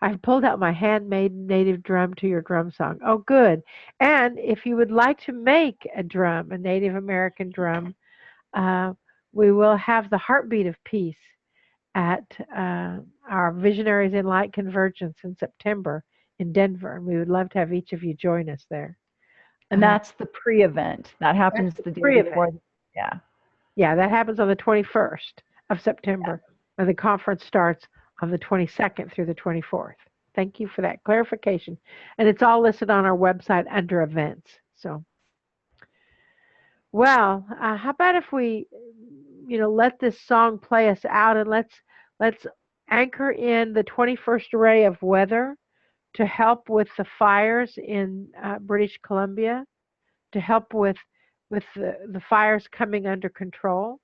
I've pulled out my handmade native drum to your drum song. Oh, good. And if you would like to make a drum, a Native American drum, uh, we will have the Heartbeat of Peace at our Visionaries in Light Convergence in September in Denver. And we would love to have each of you join us there. And that's the pre-event. That happens the day before. Yeah. Yeah, that happens on the 21st of September. And the conference starts on the 22nd through the 24th. Thank you for that clarification. And it's all listed on our website under events. So, well, how about if we, let this song play us out, and let's anchor in the 21st array of weather to help with the fires in British Columbia, to help with the fires coming under control,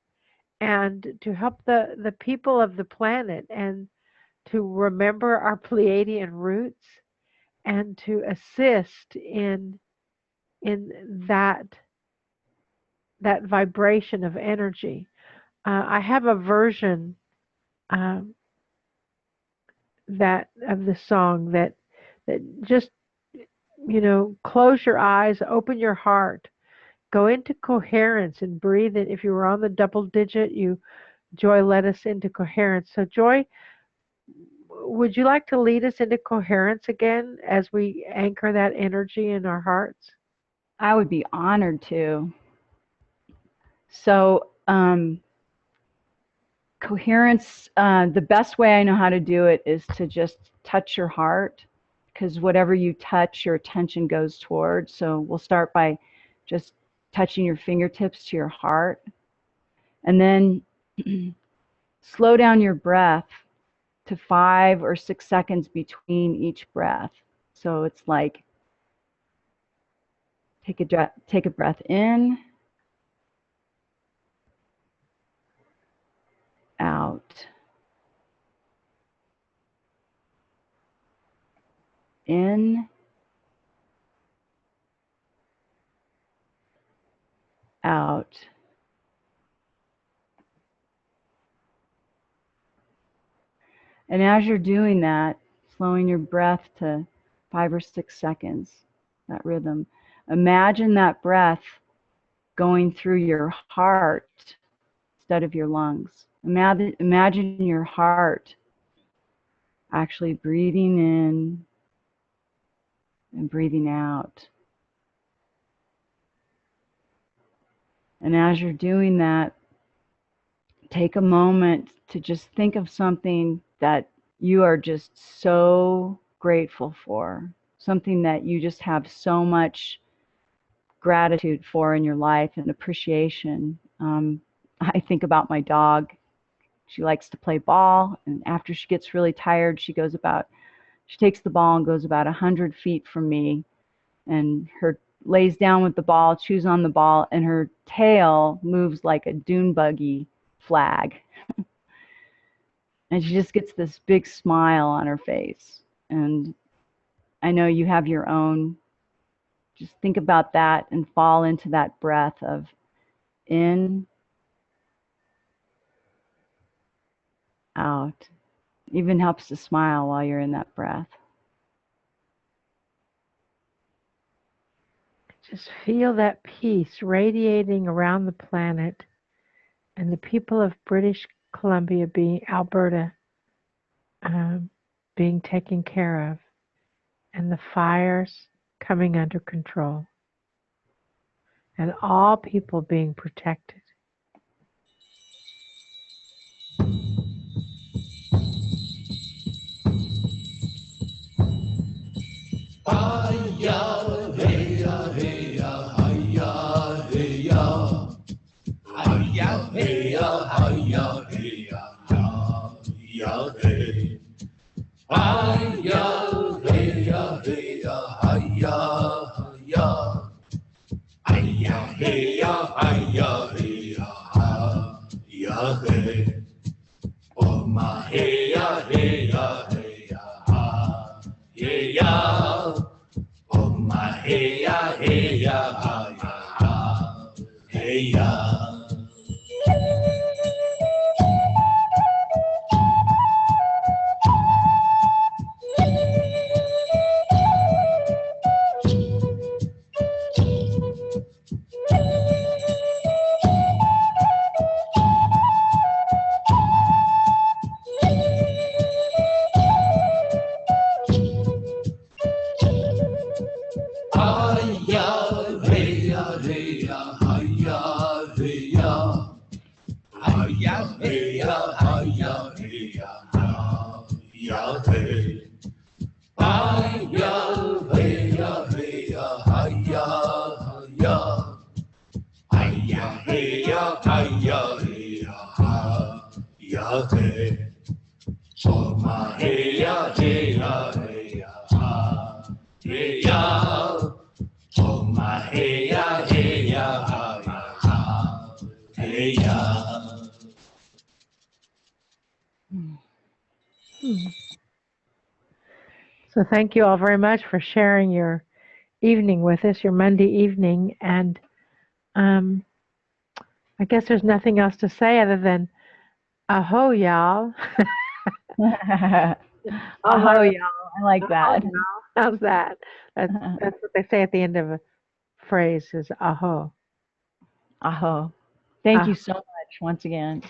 and to help the people of the planet, and to remember our Pleiadian roots, and to assist in that vibration of energy. I have a version um, that of the song that just close your eyes, open your heart, go into coherence, and breathe it. If you were on the double digit, Joy led us into coherence. So Joy, would you like to lead us into coherence again as we anchor that energy in our hearts? I would be honored to. So, coherence, the best way I know how to do it is to just touch your heart, because whatever you touch, your attention goes towards. So we'll start by just touching your fingertips to your heart, and then slow down your breath to 5 or 6 seconds between each breath. So it's like take a breath in, out, in, out. And as you're doing that, slowing your breath to 5 or 6 seconds, that rhythm, imagine that breath going through your heart instead of your lungs. Imagine your heart actually breathing in and breathing out. And as you're doing that, take a moment to just think of something that you are just so grateful for, something that you just have so much gratitude for in your life and appreciation. I think about my dog. She likes to play ball, and after she gets really tired, she takes the ball and goes about 100 feet from me, and lays down with the ball, chews on the ball, and her tail moves like a dune buggy flag. And she just gets this big smile on her face. And I know you have your own. Just think about that and fall into that breath of in, out. Even helps to smile while you're in that breath. Just feel that peace radiating around the planet, and the people of British Columbia, Alberta, being taken care of, and the fires coming under control, and all people being protected. So thank you all very much for sharing your evening with us, your Monday evening. And I guess there's nothing else to say other than aho, y'all. Aho, y'all. I like that. How's that? That's what they say at the end of a phrase is aho. Aho. Thank you so much once again.